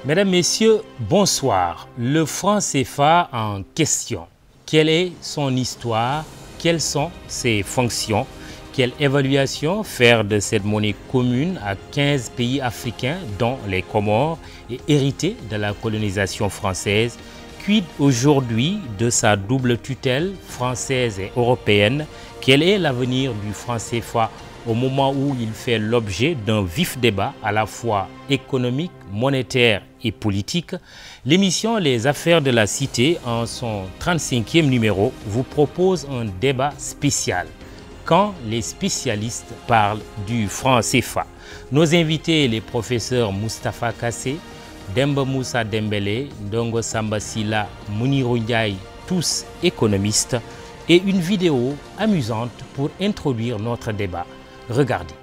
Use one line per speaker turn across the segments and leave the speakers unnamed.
Mesdames, Messieurs, bonsoir. Le franc CFA en question. Quelle est son histoire? Quelles sont ses fonctions? Quelle évaluation faire de cette monnaie commune à 15 pays africains, dont les Comores, et héritée de la colonisation française? Quid aujourd'hui de sa double tutelle française et européenne? Quel est l'avenir du franc CFA au moment où il fait l'objet d'un vif débat à la fois économique, monétaire et politique? L'émission Les Affaires de la Cité, en son 35e numéro, vous propose un débat spécial. Quand les spécialistes parlent du franc CFA, nos invités, les professeurs Moustapha Kassé, Demba Moussa Dembélé, Ndongo Samba Sila, Mounirou Ndiaye, tous économistes, et une vidéo amusante pour introduire notre débat. Regardez.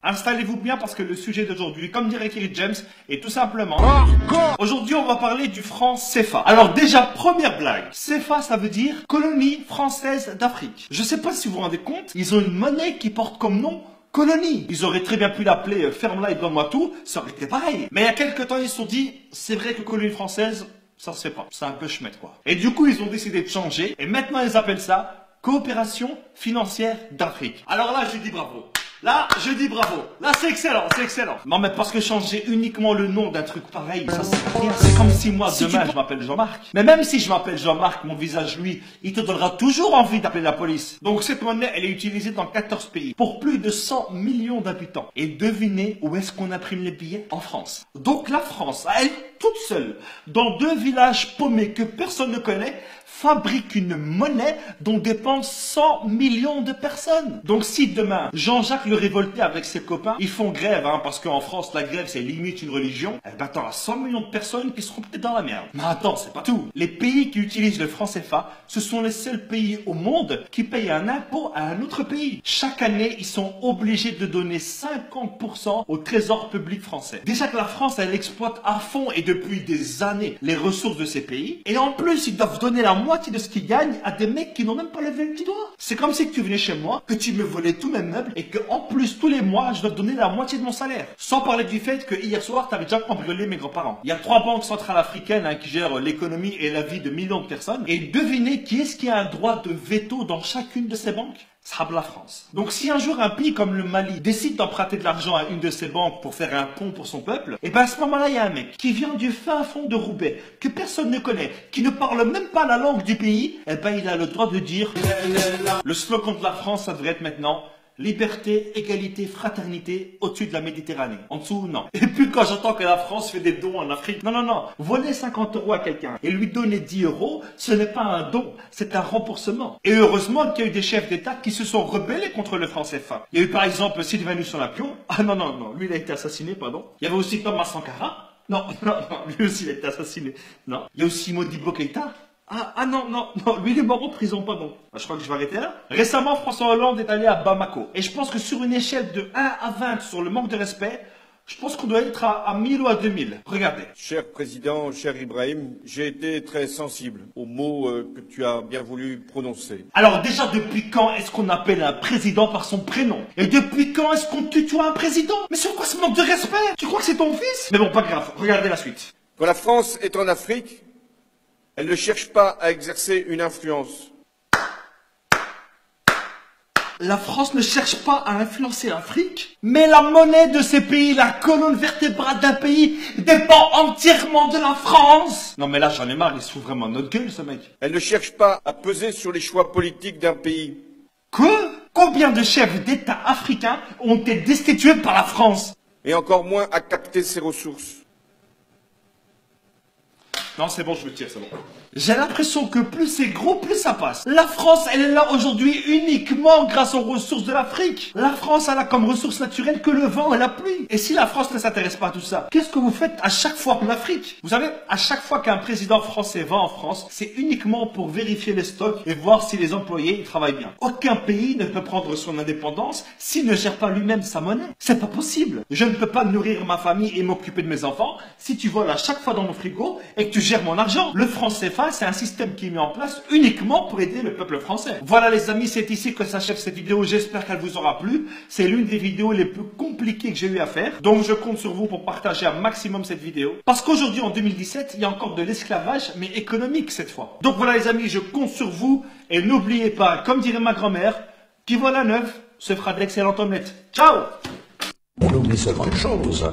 Installez-vous bien parce que le sujet d'aujourd'hui, comme dirait Kerry James, est tout simplement... Aujourd'hui, on va parler du franc CFA. Alors déjà, première blague. CFA, ça veut dire colonie française d'Afrique. Je sais pas si vous vous rendez compte, ils ont une monnaie qui porte comme nom colonie. Ils auraient très bien pu l'appeler ferme-la et donne-moi tout, ça aurait été pareil. Mais il y a quelques temps, ils se sont dit, c'est vrai que colonie française, ça se fait pas. C'est un peu chmette, quoi. Et du coup, ils ont décidé de changer. Et maintenant, ils appellent ça coopération financière d'Afrique. Alors là, je dis bravo. Là, je dis bravo. Là, c'est excellent, c'est excellent. Non, mais parce que changer uniquement le nom d'un truc pareil, ça sert à rien. C'est comme si moi, demain, je m'appelle Jean-Marc. Mais même si je m'appelle Jean-Marc, mon visage, lui, il te donnera toujours envie d'appeler la police. Donc, cette monnaie, elle est utilisée dans 14 pays, pour plus de 100 millions d'habitants. Et devinez où est-ce qu'on imprime les billets? En France. Donc, la France, elle, toute seule, dans 2 villages paumés que personne ne connaît, fabrique une monnaie dont dépendent 100 millions de personnes. Donc si demain, Jean-Jacques le Révolté avec ses copains, ils font grève, parce qu'en France, la grève, c'est limite une religion, eh ben t'auras 100 millions de personnes qui seront peut-être dans la merde. Mais attends, c'est pas tout. Les pays qui utilisent le franc CFA, ce sont les seuls pays au monde qui payent un impôt à un autre pays. Chaque année, ils sont obligés de donner 50% au trésor public français. Déjà que la France, elle exploite à fond et depuis des années les ressources de ces pays. Et en plus, ils doivent donner la moitié de ce qu'ils gagnent à des mecs qui n'ont même pas levé le petit doigt. C'est comme si tu venais chez moi, que tu me volais tous mes meubles et que en plus tous les mois je dois te donner la moitié de mon salaire. Sans parler du fait que hier soir tu avais déjà cambriolé mes grands-parents. Il y a 3 banques centrales africaines qui gèrent l'économie et la vie de millions de personnes. Et devinez qui est-ce qui a un droit de veto dans chacune de ces banques? Ça sera la France. Donc si un jour un pays comme le Mali décide d'emprunter de l'argent à une de ces banques pour faire un pont pour son peuple, et ben à ce moment-là, il y a un mec qui vient du fin fond de Roubaix, que personne ne connaît, qui ne parle même pas la langue du pays, et ben il a le droit de dire... Le slogan de la France, ça devrait être maintenant... Liberté, égalité, fraternité au-dessus de la Méditerranée. En dessous, non. Et puis quand j'entends que la France fait des dons en Afrique, non, non, non. Voler 50 € à quelqu'un et lui donner 10 €, ce n'est pas un don, c'est un remboursement. Et heureusement qu'il y a eu des chefs d'État qui se sont rebellés contre le franc CFA. Il y a eu par exemple Sylvain Husson-Lapion. Ah non, non, non, lui il a été assassiné, pardon. Il y avait aussi Thomas Sankara. Non, non, non, lui aussi il a été assassiné. Non. Il y a aussi Modibo Keïta. Non, non, non, lui il est mort en prison, pardon. Je crois que je vais arrêter là. Récemment, François Hollande est allé à Bamako. Et je pense que sur une échelle de 1 à 20 sur le manque de respect, je pense qu'on doit être à 1000 ou à 2000. Regardez.
Cher président, cher Ibrahim, j'ai été très sensible aux mots que tu as bien voulu prononcer.
Alors déjà, depuis quand est-ce qu'on appelle un président par son prénom? Et depuis quand est-ce qu'on tutoie un président? Mais sur quoi ce manque de respect? Tu crois que c'est ton fils? Mais bon, pas grave, regardez la suite.
Quand la France est en Afrique, elle ne cherche pas à exercer une influence.
La France ne cherche pas à influencer l'Afrique, mais la monnaie de ces pays, la colonne vertébrale d'un pays, dépend entièrement de la France. Non mais là j'en ai marre, il se fout vraiment de notre gueule ce mec.
Elle ne cherche pas à peser sur les choix politiques d'un pays.
Quoi? Combien de chefs d'État africains ont été destitués par la France?
Et encore moins à capter ses ressources.
Non, c'est bon, je me tire, c'est bon. J'ai l'impression que plus c'est gros, plus ça passe. La France, elle est là aujourd'hui uniquement grâce aux ressources de l'Afrique. La France, elle a comme ressource naturelle que le vent et la pluie. Et si la France ne s'intéresse pas à tout ça, qu'est-ce que vous faites à chaque fois en Afrique? Vous savez, à chaque fois qu'un président français va en France, c'est uniquement pour vérifier les stocks et voir si les employés ils travaillent bien. Aucun pays ne peut prendre son indépendance s'il ne gère pas lui-même sa monnaie. C'est pas possible. Je ne peux pas nourrir ma famille et m'occuper de mes enfants si tu voles à chaque fois dans mon frigo et que tu gères mon argent. Le franc CFA, CFA, c'est un système qui est mis en place uniquement pour aider le peuple français. Voilà les amis, c'est ici que s'achève cette vidéo. J'espère qu'elle vous aura plu. C'est l'une des vidéos les plus compliquées que j'ai eu à faire. Donc je compte sur vous pour partager un maximum cette vidéo. Parce qu'aujourd'hui, en 2017, il y a encore de l'esclavage, mais économique cette fois. Donc voilà les amis, je compte sur vous. Et n'oubliez pas, comme dirait ma grand-mère, qui voit la neuve se fera d'excellentes omelettes. Ciao!
On oublie seulement une chose,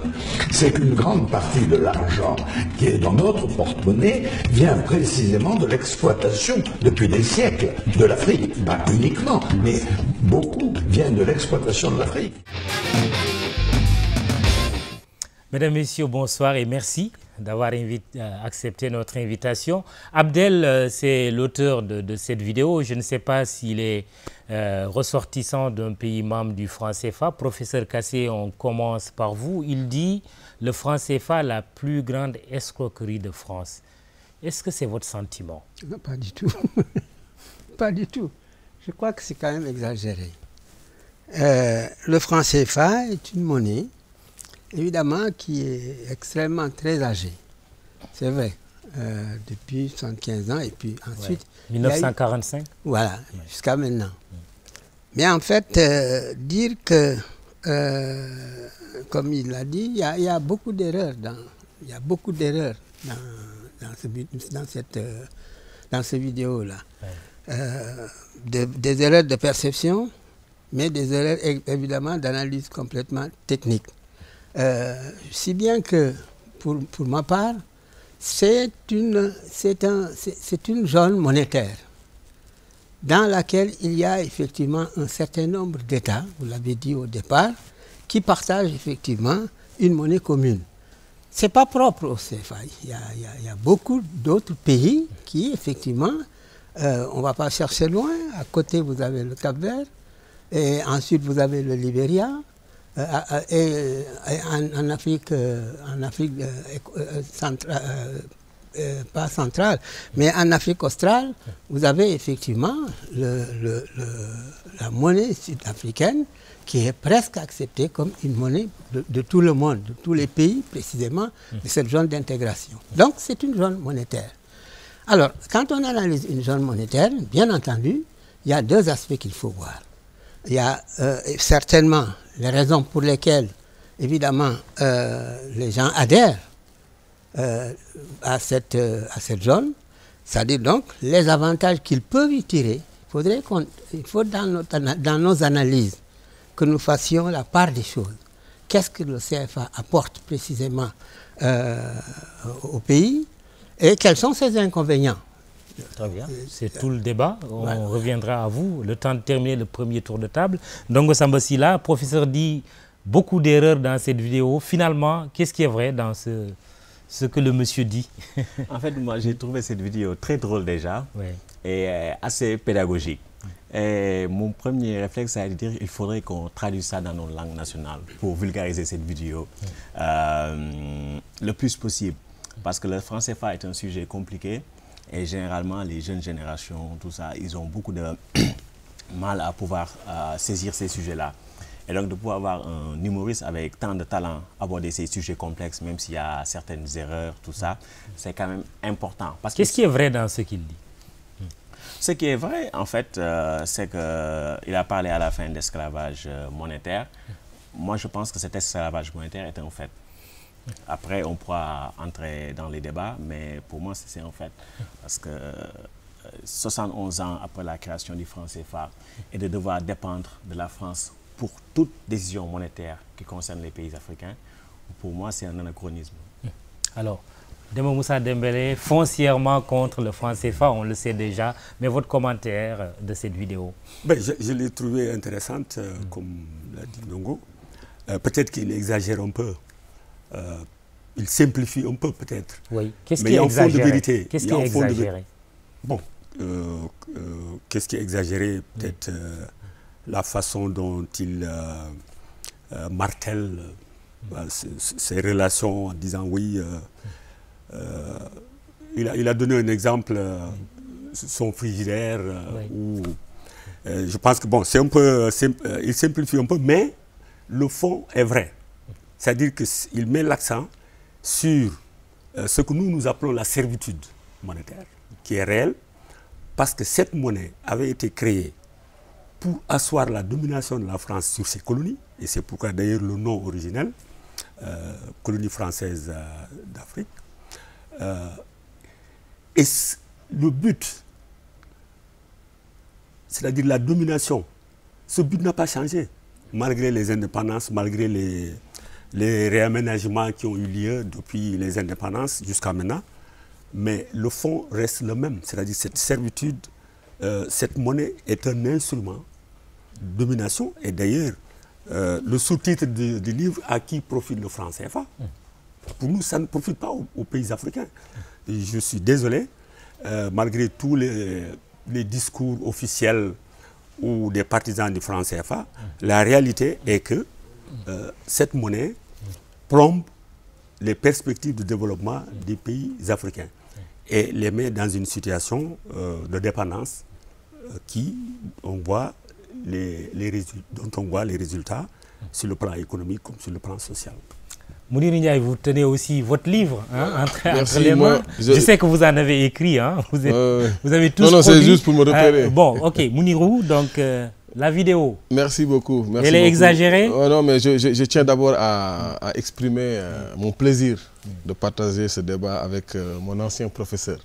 c'est qu'une grande partie de l'argent qui est dans notre porte-monnaie vient précisément de l'exploitation depuis des siècles de l'Afrique. Pas uniquement, mais beaucoup vient de l'exploitation de l'Afrique.
Mesdames, Messieurs, bonsoir et merci d'avoir accepté notre invitation. Abdel, c'est l'auteur de cette vidéo. Je ne sais pas s'il est ressortissant d'un pays membre du franc CFA. Professeur Kassé, on commence par vous. Il dit le franc CFA, la plus grande escroquerie de France. Est-ce que c'est votre sentiment?
Non, pas du tout. Pas du tout. Je crois que c'est quand même exagéré. Le franc CFA est une monnaie évidemment qui est extrêmement très âgé. C'est vrai, depuis 75 ans et puis ensuite...
Ouais. 1945
voilà, ouais. Jusqu'à maintenant. Mais en fait, dire que, comme il l'a dit, il y a beaucoup d'erreurs dans cette vidéo-là. Ouais. Des erreurs de perception, mais des erreurs évidemment d'analyse complètement technique. Si bien que, pour ma part, c'est une zone monétaire dans laquelle il y a effectivement un certain nombre d'États, vous l'avez dit au départ, qui partagent effectivement une monnaie commune. Ce n'est pas propre au CFA. Il y a beaucoup d'autres pays qui, effectivement, on ne va pas chercher loin. À côté, vous avez le Cap-Vert, et ensuite vous avez le Libéria. Et en Afrique pas centrale, mais en Afrique australe, vous avez effectivement la monnaie sud-africaine qui est presque acceptée comme une monnaie de tout le monde, de tous les pays précisément de cette zone d'intégration. Donc c'est une zone monétaire. Alors, quand on analyse une zone monétaire, bien entendu, il y a deux aspects qu'il faut voir. Il y a certainement les raisons pour lesquelles, évidemment, les gens adhèrent à cette zone, c'est-à-dire donc les avantages qu'ils peuvent y tirer. Il faut dans nos analyses que nous fassions la part des choses. Qu'est-ce que le CFA apporte précisément au pays et quels sont ses inconvénients?
Très bien, c'est tout le débat. On reviendra à vous, le temps de terminer le premier tour de table. Ndongo Samba Sylla, professeur dit beaucoup d'erreurs dans cette vidéo. Finalement, qu'est-ce qui est vrai dans ce que le monsieur dit?
En fait, moi, j'ai trouvé cette vidéo très drôle déjà et assez pédagogique. Et mon premier réflexe, c'est de dire qu'il faudrait qu'on traduise ça dans nos langues nationales pour vulgariser cette vidéo le plus possible. Parce que le franc CFA est un sujet compliqué. Et généralement, les jeunes générations, tout ça, ils ont beaucoup de mal à pouvoir saisir ces sujets-là. Et donc, de pouvoir avoir un humoriste avec tant de talent aborder ces sujets complexes, même s'il y a certaines erreurs, tout ça, c'est quand même important.
Qu'est-ce qui est vrai dans ce qu'il dit?
Ce qui est vrai, en fait, c'est qu'il a parlé à la fin d'esclavage monétaire. Moi, je pense que cet esclavage monétaire est un fait. Après, on pourra entrer dans les débats, mais pour moi, c'est un fait. Parce que 71 ans après la création du franc CFA et de devoir dépendre de la France pour toute décision monétaire qui concerne les pays africains, pour moi, c'est un anachronisme.
Alors, Demba Moussa Dembélé, foncièrement contre le franc CFA, on le sait déjà, mais votre commentaire de cette vidéo?
Ben, je l'ai trouvée intéressante, comme l'a dit Ndongo. Peut-être qu'il exagère un peu. Il simplifie un peu peut-être.
Oui. Qu'est-ce qui est exagéré? Qu'est-ce qui est exagéré?
Bon, qu'est-ce qui est exagéré? Peut-être la façon dont il martèle ses relations en disant oui. Il a donné un exemple, son frigidaire, où je pense que bon, c'est un peu, il simplifie un peu, mais le fond est vrai. C'est-à-dire qu'il met l'accent sur ce que nous appelons la servitude monétaire, qui qui est réel, parce que cette monnaie avait été créée pour asseoir la domination de la France sur ses colonies, et c'est pourquoi d'ailleurs le nom originel, colonie française d'Afrique. Et le but, c'est-à-dire la domination, ce but n'a pas changé, malgré les indépendances, malgré les réaménagements qui ont eu lieu depuis les indépendances jusqu'à maintenant. Mais le fond reste le même, c'est-à-dire cette servitude, cette monnaie est un instrument de domination. Et d'ailleurs, le sous-titre du livre, à qui profite le franc CFA? Pour nous, ça ne profite pas aux pays africains. Et je suis désolé, malgré tous les discours officiels ou des partisans du franc CFA, la réalité est que cette monnaie plombe les perspectives de développement des pays africains et les met dans une situation de dépendance dont on voit les résultats sur le plan économique comme sur le plan social.
Mounir Ndiaye, vous tenez aussi votre livre entre les mains. Je sais que vous en avez écrit. Hein, vous avez tous
Non, c'est juste pour me repérer.
Bon, ok. Mounirou, donc la vidéo.
Merci beaucoup. Merci
Elle est exagérée?
Non, mais je tiens d'abord à exprimer mon plaisir de partager ce débat avec mon ancien professeur.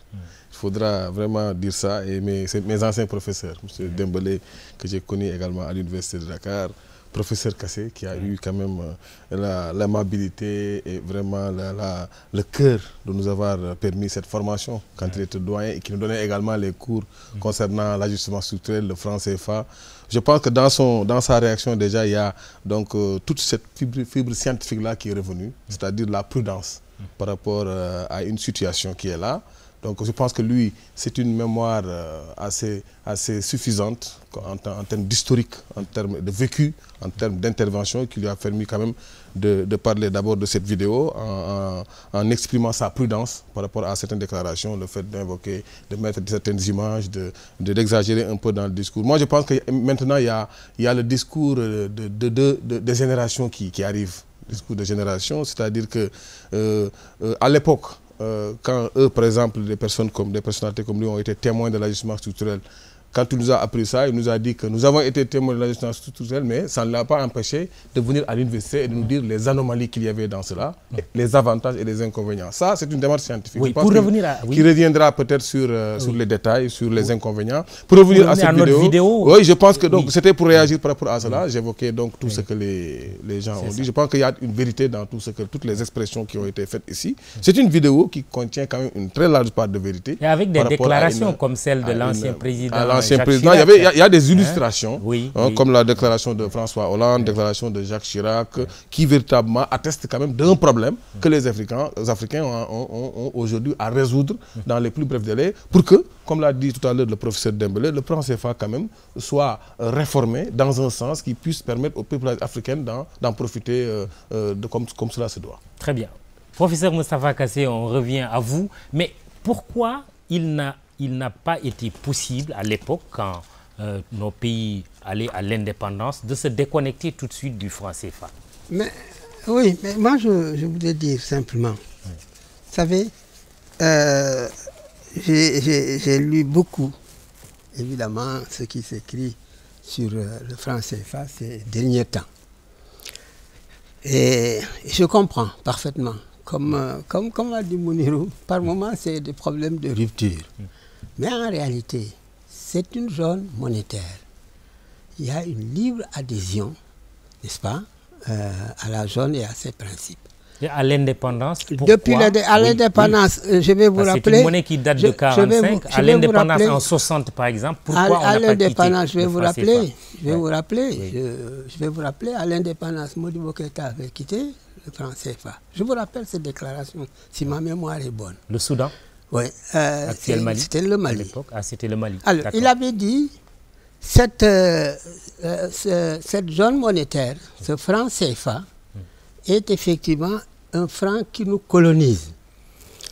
Il faudra vraiment dire ça. Et mes anciens professeurs, M. Dembélé, que j'ai connu également à l'Université de Dakar, professeur Kassé, qui a eu quand même l'amabilité et vraiment le cœur de nous avoir permis cette formation quand il était doyen et qui nous donnait également les cours concernant l'ajustement structurel, le franc CFA. Je pense que dans sa réaction déjà, il y a donc toute cette fibre scientifique-là qui est revenue, c'est-à-dire la prudence par rapport à une situation qui est là. Donc je pense que lui, c'est une mémoire assez suffisante en termes d'historique, en termes de vécu, en termes d'intervention, qui lui a permis quand même de parler d'abord de cette vidéo en exprimant sa prudence par rapport à certaines déclarations, le fait d'invoquer, de mettre certaines images, d'exagérer un peu dans le discours. Moi je pense que maintenant il y a le discours de génération qui arrive, le discours de génération, c'est-à-dire que à l'époque, quand eux, par exemple, des personnalités comme lui ont été témoins de l'ajustement structurel, quand il nous a appris ça, il nous a dit que nous avons été témoins de l'ajustement structurel, mais ça ne l'a pas empêché de venir à l'université et de nous dire les anomalies qu'il y avait dans cela, les avantages et les inconvénients. Ça, c'est une démarche scientifique.
Oui, pour revenir
qui reviendra peut-être sur les détails, sur les inconvénients. Pour revenir à cette vidéo, oui, je pense que c'était pour réagir par rapport à cela. J'évoquais donc tout ce que les gens ont dit. Je pense qu'il y a une vérité dans toutes les expressions qui ont été faites ici. C'est une vidéo qui contient quand même une très large part de vérité.
Et avec des déclarations comme celle de l'ancien président.
Il y a des illustrations, comme la déclaration de François Hollande, déclaration de Jacques Chirac, qui véritablement attestent quand même d'un problème que les Africains ont aujourd'hui à résoudre dans les plus brefs délais pour que, comme l'a dit tout à l'heure le professeur Dembélé, le franc CFA quand même soit réformé dans un sens qui puisse permettre aux peuples africains d'en profiter comme cela se doit.
Très bien. Professeur Moustapha Kassé, on revient à vous. Mais pourquoi il n'a pas été possible à l'époque, quand nos pays allaient à l'indépendance, de se déconnecter tout de suite du franc CFA?
Oui, mais moi je voudrais dire simplement, vous savez, j'ai lu beaucoup, évidemment, ce qui s'écrit sur le franc CFA ces derniers temps. Et je comprends parfaitement, comme l'a dit Mounirou, par moments c'est des problèmes de rupture. Mais en réalité, c'est une zone monétaire. Il y a une libre adhésion, n'est-ce pas, à la zone et à ses principes.
Et à l'indépendance, pourquoi?
Depuis l'indépendance, je vais vous rappeler...
C'est une monnaie qui date de 1945. À l'indépendance en 60, par exemple, pourquoi on n'a pas quitté
je vais vous rappeler, à l'indépendance, Modibo Keïta avait quitté le franc CFA. Je vous rappelle cette déclaration, si ma mémoire est bonne.
Le Soudan?
Oui. C'était le Mali.
C'était le Mali.
Alors, il avait dit, cette zone monétaire, ce franc CFA, est effectivement un franc qui nous colonise.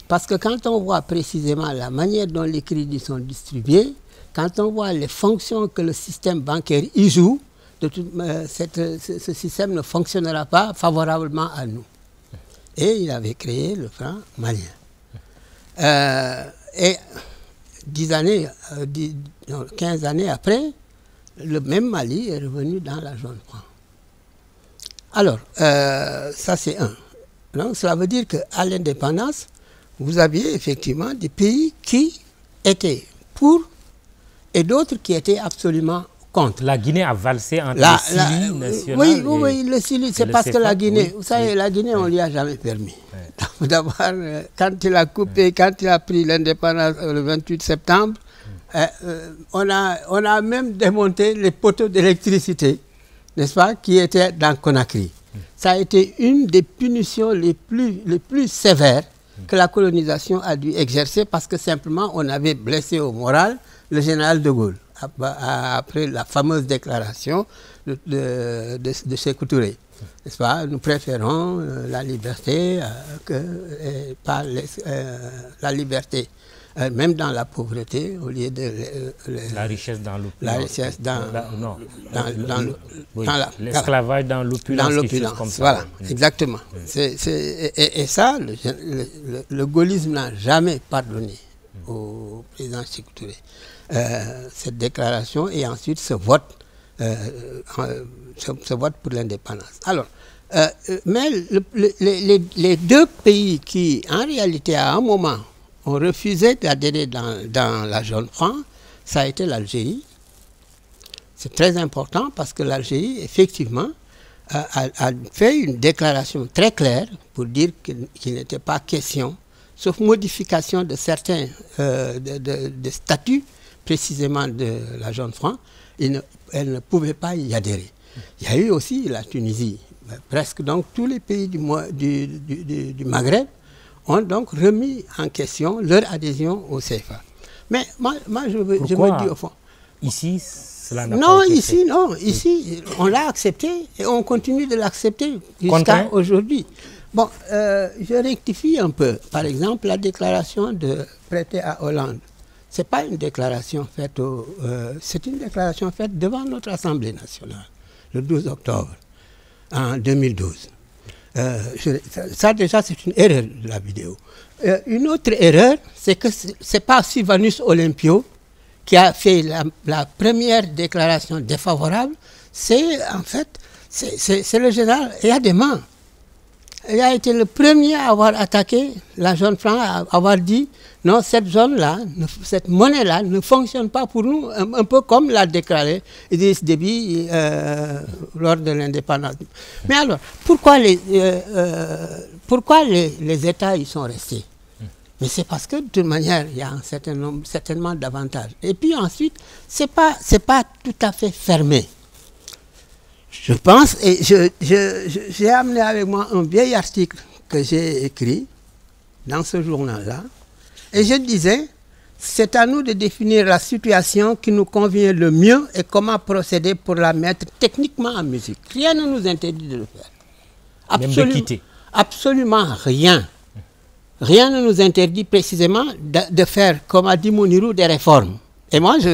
Parce que quand on voit précisément la manière dont les crédits sont distribués, quand on voit les fonctions que le système bancaire y joue, ce système ne fonctionnera pas favorablement à nous. Et il avait créé le franc malien. Et 15 années après, le même Mali est revenu dans la zone franc. Alors, ça c'est un. Donc, cela veut dire qu'à l'indépendance, vous aviez effectivement des pays qui étaient pour et d'autres qui étaient absolument contre.
La Guinée a valsé entre le Sili national
oui, le Sili, c'est parce que la Guinée, vous savez, la Guinée, on ne lui a jamais permis. D'abord, quand il a coupé, quand il a pris l'indépendance le 28 septembre, on a même démonté les poteaux d'électricité, n'est-ce pas, qui étaient dans Conakry. Ça a été une des punitions les plus sévères que la colonisation a dû exercer parce que simplement on avait blessé au moral le général de Gaulle après la fameuse déclaration de Sékou Touré. N'est-ce pas? Nous préférons la liberté la liberté, même dans la pauvreté, au lieu de
la richesse dans l'opulence.
La richesse
l'esclavage dans l'opulence.
Dans l'opulence, voilà, exactement. Et ça, le gaullisme n'a jamais pardonné au président Sékou Touré cette déclaration et ensuite ce vote pour l'indépendance. Alors, mais les deux pays qui, en réalité, à un moment, ont refusé d'adhérer dans la zone franc, ça a été l'Algérie. C'est très important parce que l'Algérie, effectivement, a fait une déclaration très claire pour dire qu'il n'était pas question, sauf modification de certains de statuts, précisément de la zone franc, elle ne pouvait pas y adhérer. Il y a eu aussi la Tunisie. Presque donc tous les pays du Maghreb ont donc remis en question leur adhésion au CFA. Mais moi je me dis au fond...
Ici, cela n'a
non,
pas été
ici, fait. Non, ici, on l'a accepté et on continue de l'accepter jusqu'à aujourd'hui. Bon, je rectifie un peu. Par exemple, la déclaration de prêter à Hollande. Ce n'est pas une déclaration faite c'est une déclaration faite devant notre Assemblée nationale, le 12 octobre, en 2012. Ça déjà, c'est une erreur de la vidéo. Une autre erreur, c'est que ce n'est pas Sylvanus Olympio qui a fait la première déclaration défavorable, c'est en fait, c'est le général Yadema. Il a été le premier à avoir attaqué la zone franc, à avoir dit non, cette zone-là, cette monnaie-là ne fonctionne pas pour nous, un peu comme l'a déclaré Idriss Déby lors de l'indépendance. Mais alors, pourquoi les États y sont restés? Mais c'est parce que de toute manière, il y a un certain nombre, certainement d'avantages. Et puis ensuite, c'est pas tout à fait fermé. Je pense, et j'ai amené avec moi un vieil article que j'ai écrit dans ce journal-là, et je disais, c'est à nous de définir la situation qui nous convient le mieux et comment procéder pour la mettre techniquement en musique. Rien ne nous interdit de le faire.
Même de quitter. Absolument
rien. Rien ne nous interdit précisément de faire, comme a dit Mounirou, des réformes. Et moi, si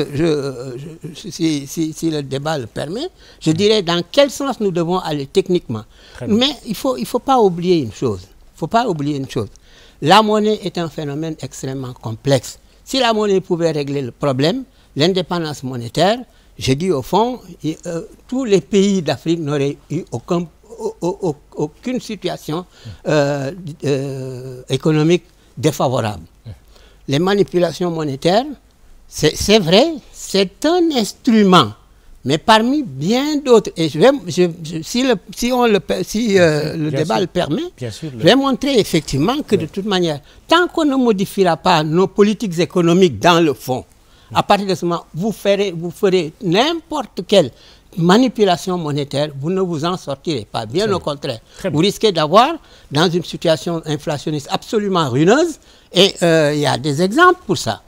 le débat le permet, je dirais dans quel sens nous devons aller techniquement. Mais il faut pas oublier une chose. La monnaie est un phénomène extrêmement complexe. Si la monnaie pouvait régler le problème, l'indépendance monétaire, je dis au fond, tous les pays d'Afrique n'auraient eu aucune situation économique défavorable. Les manipulations monétaires, c'est vrai, c'est un instrument, mais parmi bien d'autres. Et si le débat le permet, je vais montrer effectivement que de toute manière, tant qu'on ne modifiera pas nos politiques économiques dans le fond, à partir de ce moment, vous ferez n'importe quelle manipulation monétaire, vous ne vous en sortirez pas. Bien au contraire. Vous risquez d'avoir, dans une situation inflationniste absolument ruineuse, et il y a des exemples pour ça.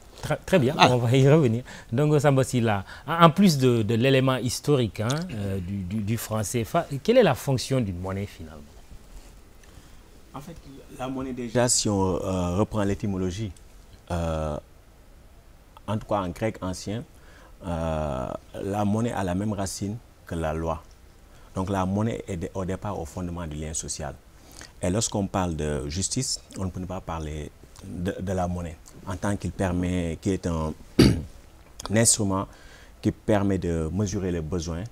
Très bien, on va y revenir. Donc, Samba Sylla, en plus de l'élément historique du franc CFA, quelle est la fonction d'une monnaie finalement?
En fait, la monnaie déjà, si on reprend l'étymologie, en tout cas en grec ancien, la monnaie a la même racine que la loi. Donc la monnaie est au départ au fondement du lien social. Et lorsqu'on parle de justice, on ne peut pas parler de la monnaie, en tant qu'il est un instrument qui permet de mesurer les besoins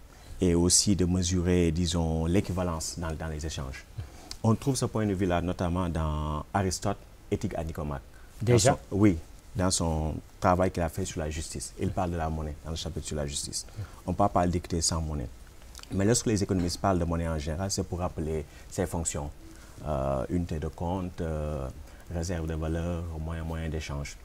et aussi de mesurer, disons, l'équivalence dans les échanges. On trouve ce point de vue-là notamment dans Aristote, Éthique à Nicomède.
Déjà?
Oui, dans son travail qu'il a fait sur la justice. Il parle de la monnaie dans le chapitre sur la justice. On ne parle pas d'équité sans monnaie. Mais lorsque les économistes parlent de monnaie en général, c'est pour rappeler ses fonctions. Unité de compte, réserve de valeur, moyen d'échange.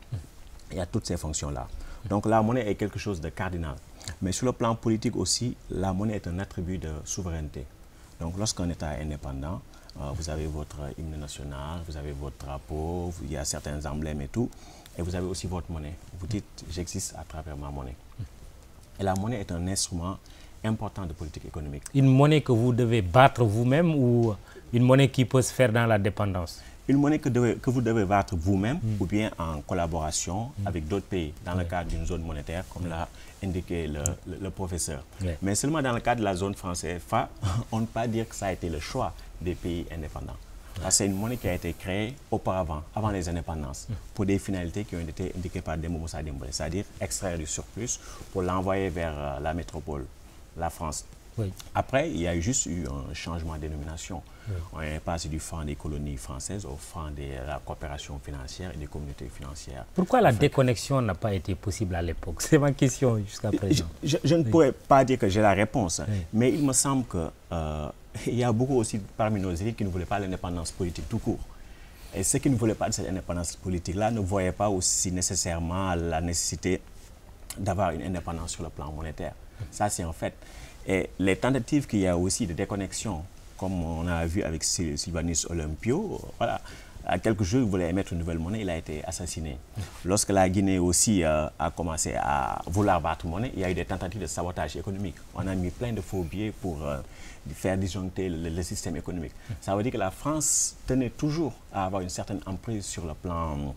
Il y a toutes ces fonctions-là. Donc la monnaie est quelque chose de cardinal. Mais sur le plan politique aussi, la monnaie est un attribut de souveraineté. Donc lorsqu'un État est indépendant, vous avez votre hymne national, vous avez votre drapeau, il y a certains emblèmes et tout, et vous avez aussi votre monnaie. Vous dites, j'existe à travers ma monnaie. Et la monnaie est un instrument important de politique économique.
Une monnaie que vous devez battre vous-même ou une monnaie qui peut se faire dans la dépendance?
Une monnaie que vous devez battre vous-même ou bien en collaboration avec d'autres pays dans le cadre d'une zone monétaire, comme l'a indiqué le professeur. Mais seulement dans le cadre de la zone franc CFA, on ne peut pas dire que ça a été le choix des pays indépendants. C'est une monnaie qui a été créée auparavant, avant les indépendances, pour des finalités qui ont été indiquées par Demba Moussa Dembélé, c'est-à-dire extraire du surplus pour l'envoyer vers la métropole, la France.
Oui.
Après, il y a juste eu un changement de dénomination. Oui. On est passé du franc des colonies françaises au franc de la coopération financière et des communautés financières.
Pourquoi la déconnexion n'a pas été possible à l'époque? C'est ma question jusqu'à présent.
Je ne pourrais pas dire que j'ai la réponse, mais il me semble que il y a beaucoup aussi parmi nos élites qui ne voulaient pas l'indépendance politique tout court. Et ceux qui ne voulaient pas de cette indépendance politique-là ne voyaient pas aussi nécessairement la nécessité d'avoir une indépendance sur le plan monétaire. Ça, c'est en fait. Et les tentatives qu'il y a aussi de déconnexion, comme on a vu avec Sylvanus Olympio, voilà, à quelques jours, il voulait émettre une nouvelle monnaie, il a été assassiné. Lorsque la Guinée aussi a commencé à vouloir battre monnaie, il y a eu des tentatives de sabotage économique. On a mis plein de faux billets pour faire disjoncter le système économique. Ça veut dire que la France tenait toujours à avoir une certaine emprise sur le plan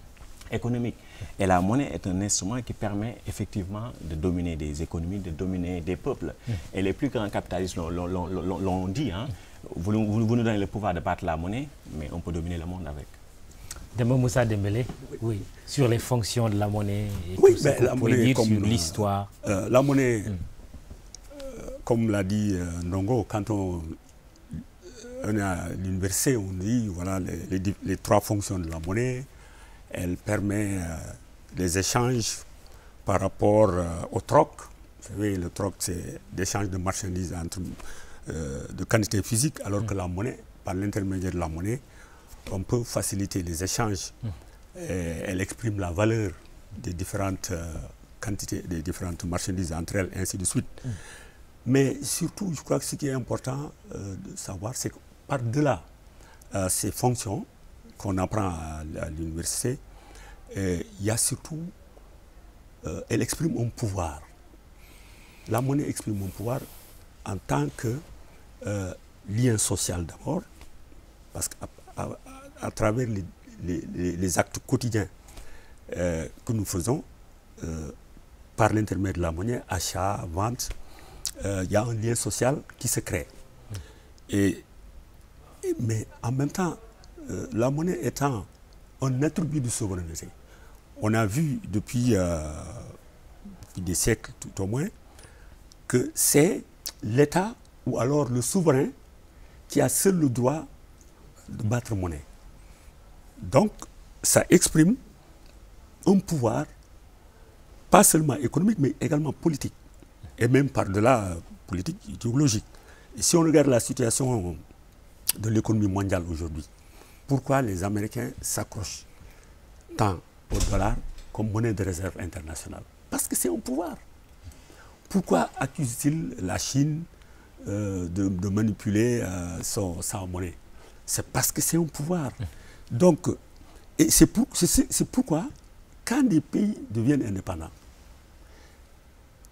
économique. Et la monnaie est un instrument qui permet effectivement de dominer des économies, de dominer des peuples. Et les plus grands capitalistes l'ont dit, hein, vous nous donnez le pouvoir de battre la monnaie, mais on peut dominer le monde avec.
Demba Moussa Dembélé, oui, sur les fonctions de la monnaie et
oui,
tout ce que vous pouvez dire sur l'histoire.
La monnaie, comme l'a dit Ndongo, quand on est à l'université, on dit voilà les trois fonctions de la monnaie. Elle permet des échanges par rapport au troc. Vous savez, le troc, c'est l'échange de marchandises de quantité physique, alors que la monnaie, par l'intermédiaire de la monnaie, on peut faciliter les échanges. Elle exprime la valeur des différentes quantités, des différentes marchandises entre elles, ainsi de suite. Mais surtout, je crois que ce qui est important de savoir, c'est que par-delà ces fonctions, qu'on apprend à l'université, il y a surtout, elle exprime un pouvoir. La monnaie exprime un pouvoir en tant que lien social d'abord, parce qu'à travers les actes quotidiens que nous faisons, par l'intermédiaire de la monnaie, achat, vente, il y a un lien social qui se crée. Mais en même temps, la monnaie étant un attribut de souveraineté, on a vu depuis des siècles tout au moins que c'est l'État ou alors le souverain qui a seul le droit de battre monnaie. Donc, ça exprime un pouvoir, pas seulement économique, mais également politique, et même par-delà politique idéologique. Et si on regarde la situation de l'économie mondiale aujourd'hui, pourquoi les Américains s'accrochent tant au dollar comme monnaie de réserve internationale? Parce que c'est un pouvoir. Pourquoi accusent-ils la Chine de manipuler sa monnaie? C'est parce que c'est un pouvoir. Donc, c'est pourquoi, quand des pays deviennent indépendants,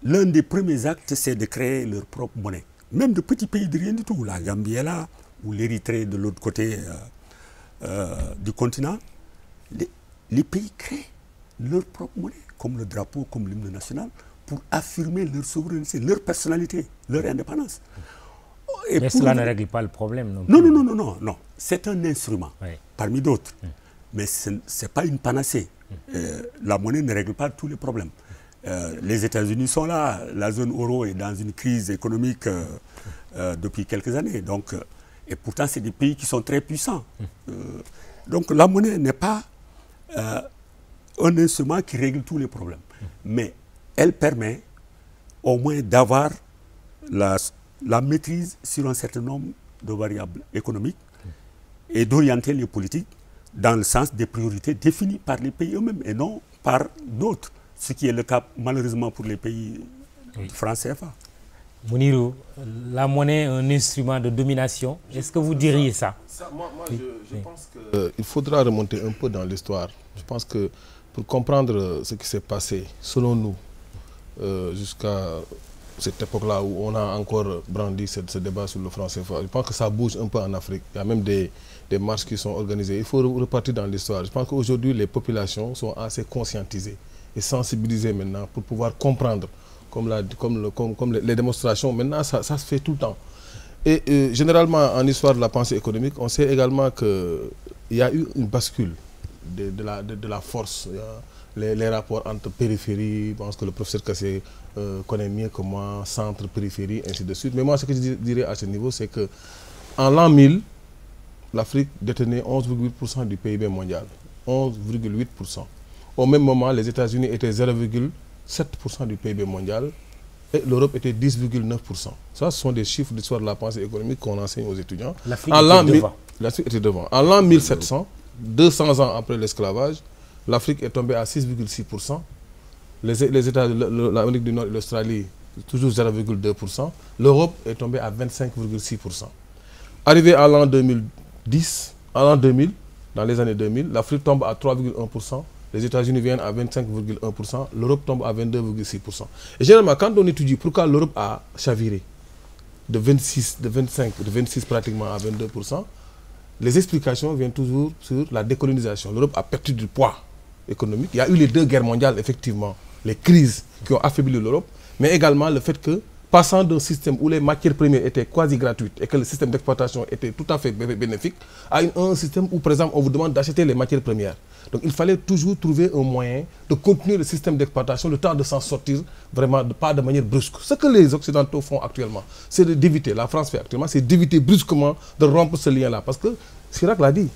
l'un des premiers actes, c'est de créer leur propre monnaie. Même de petits pays de rien du tout, la Gambie est là, ou l'Érythrée de l'autre côté du continent, les pays créent leur propre monnaie, comme le drapeau, comme l'hymne national, pour affirmer leur souveraineté, leur personnalité, leur indépendance.
Mais cela ne règle pas le problème.
Non. C'est un instrument, parmi d'autres. mais ce n'est pas une panacée. La monnaie ne règle pas tous les problèmes. Les États-Unis sont là, la zone euro est dans une crise économique depuis quelques années. Donc, et pourtant, c'est des pays qui sont très puissants. Donc la monnaie n'est pas un instrument qui règle tous les problèmes. Mais elle permet au moins d'avoir la maîtrise sur un certain nombre de variables économiques et d'orienter les politiques dans le sens des priorités définies par les pays eux-mêmes et non par d'autres, ce qui est le cas malheureusement pour les pays francs CFA.
Mounirou, la monnaie est un instrument de domination. Est-ce que vous diriez ça?
Je pense qu'il faudra remonter un peu dans l'histoire. Je pense que pour comprendre ce qui s'est passé, selon nous, jusqu'à cette époque-là où on a encore brandi ce débat sur le franc CFA, je pense que ça bouge un peu en Afrique. Il y a même des marches qui sont organisées. Il faut repartir dans l'histoire. Je pense qu'aujourd'hui, les populations sont assez conscientisées et sensibilisées maintenant pour pouvoir comprendre, comme les démonstrations. Maintenant, ça se fait tout le temps. Et généralement, en histoire de la pensée économique, on sait également qu'il y a eu une bascule de la force. Les rapports entre périphérie, je pense que le professeur Kassé connaît mieux que moi, centre, périphérie, ainsi de suite. Mais moi, ce que je dirais à ce niveau, c'est qu'en l'an 1000, l'Afrique détenait 11,8% du PIB mondial. 11,8%. Au même moment, les États-Unis étaient 0,7% du PIB mondial et l'Europe était 10,9%. Ça, ce sont des chiffres d'histoire de la pensée économique qu'on enseigne aux étudiants.
L'Afrique était devant.
En l'an 1700, 200 ans après l'esclavage, l'Afrique est tombée à 6,6%. Les États, l'Amérique du Nord et l'Australie, toujours 0,2%. L'Europe est tombée à 25,6%. Arrivé à l'an 2010, à l'an 2000, dans les années 2000, l'Afrique tombe à 3,1%. Les États-Unis viennent à 25,1%. L'Europe tombe à 22,6%. Et généralement, quand on étudie pourquoi l'Europe a chaviré de 26 pratiquement à 22%, les explications viennent toujours sur la décolonisation. L'Europe a perdu du poids économique. Il y a eu les 2 guerres mondiales, effectivement, les crises qui ont affaibli l'Europe, mais également le fait que, passant d'un système où les matières premières étaient quasi gratuites et que le système d'exploitation était tout à fait bénéfique, à un système où, par exemple, on vous demande d'acheter les matières premières. Donc il fallait toujours trouver un moyen de continuer le système d'exploitation, le temps de s'en sortir vraiment pas de manière brusque. Ce que les Occidentaux font actuellement, c'est d'éviter, la France fait actuellement, c'est d'éviter brusquement de rompre ce lien-là. Parce que, Chirac l'a dit,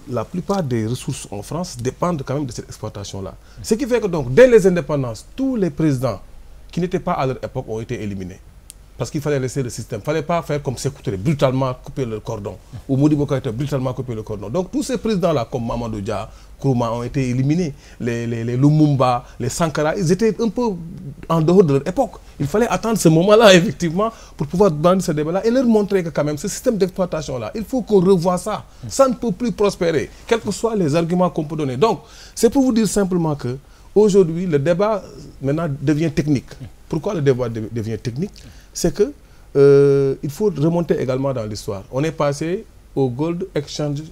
la plupart des ressources en France dépendent quand même de cette exploitation-là. Ce qui fait que donc, dès les indépendances, tous les présidents qui n'étaient pas à leur époque ont été éliminés. Parce qu'il fallait laisser le système. Il ne fallait pas faire comme Sékou Touré, brutalement couper le cordon. Ou Modibo Keïta, brutalement couper le cordon. Donc tous ces présidents-là, comme Mamadou Dia, Nkrumah, ont été éliminés. Les Lumumba, les Sankara, ils étaient un peu en dehors de leur époque. Il fallait attendre ce moment-là, effectivement, pour pouvoir brandir ce débat-là et leur montrer que quand même, ce système d'exploitation-là, il faut qu'on revoie ça. Ça ne peut plus prospérer, quels que soient les arguments qu'on peut donner. Donc, c'est pour vous dire simplement que aujourd'hui, le débat maintenant devient technique. Pourquoi le débat devient technique? C'est que il faut remonter également dans l'histoire. On est passé au Gold Exchange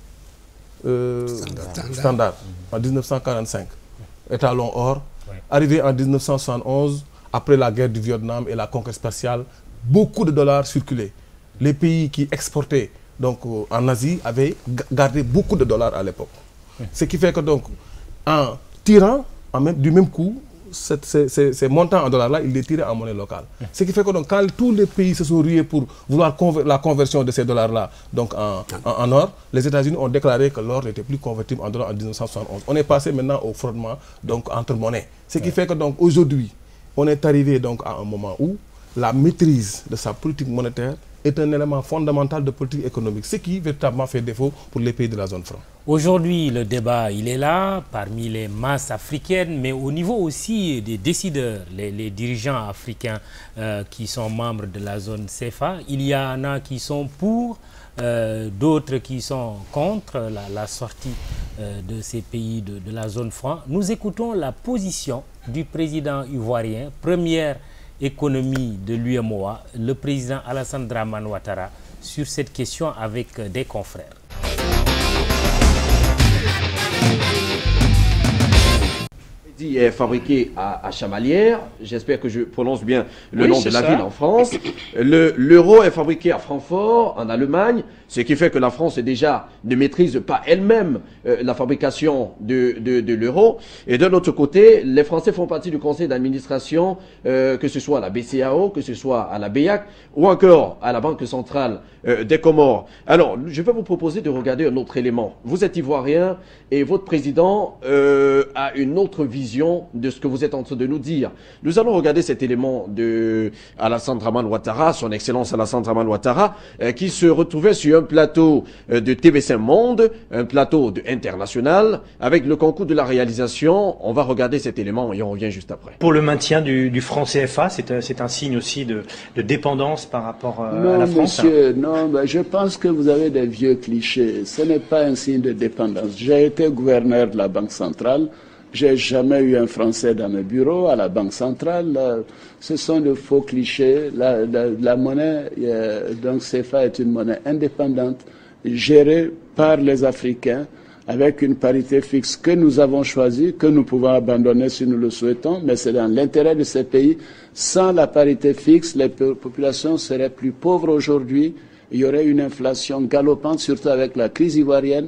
Standard en 1945, étalon or. Arrivé en 1971, après la guerre du Vietnam et la conquête spatiale, beaucoup de dollars circulaient. Les pays qui exportaient donc, en Asie avaient gardé beaucoup de dollars à l'époque. Ce qui fait que donc, en tirant du même coup, ces montants en dollars-là, ils les tiraient en monnaie locale. Ce qui fait que donc, quand tous les pays se sont rués pour vouloir la conversion de ces dollars-là donc en or, les États-Unis ont déclaré que l'or n'était plus convertible en dollars en 1971. On est passé maintenant au frottement donc, entre monnaies. Ce qui fait que donc aujourd'hui, on est arrivé donc à un moment où la maîtrise de sa politique monétaire est un élément fondamental de politique économique, ce qui véritablement fait défaut pour les pays de la zone franc.
Aujourd'hui, le débat, il est là, parmi les masses africaines, mais au niveau aussi des décideurs, les dirigeants africains qui sont membres de la zone CFA. Il y en a qui sont pour, d'autres qui sont contre la sortie de ces pays de la zone franc. Nous écoutons la position du président ivoirien, première économie de l'UEMOA, le président Alassane Dramane Ouattara, sur cette question avec des confrères.
dit est fabriqué à Chamalières. J'espère que je prononce bien le nom de la ville en France. L'euro est fabriqué à Francfort, en Allemagne, ce qui fait que la France ne maîtrise pas elle-même la fabrication de l'euro. Et de l'autre côté, les Français font partie du conseil d'administration, que ce soit à la BCAO, que ce soit à la BEAC, ou encore à la Banque centrale des Comores. Alors, je vais vous proposer de regarder un autre élément. Vous êtes ivoirien et votre président a une autre vision de ce que vous êtes en train de nous dire. Nous allons regarder cet élément de Alassane Dramane Ouattara, son excellence Alassane Dramane Ouattara, qui se retrouvait sur un plateau de TV5 Monde, un plateau international, avec le concours de la réalisation. On va regarder cet élément et on revient juste après.
Pour le maintien du franc CFA, c'est un signe aussi de dépendance par rapport à la France.
Monsieur, non, ben, je pense que vous avez des vieux clichés. Ce n'est pas un signe de dépendance. J'ai été gouverneur de la Banque centrale. J'ai jamais eu un Français dans mes bureaux à la Banque centrale. Ce sont de faux clichés. La monnaie, donc CFA est une monnaie indépendante, gérée par les Africains, avec une parité fixe que nous avons choisie, que nous pouvons abandonner si nous le souhaitons, mais c'est dans l'intérêt de ces pays. Sans la parité fixe, les populations seraient plus pauvres aujourd'hui. Il y aurait une inflation galopante, surtout avec la crise ivoirienne.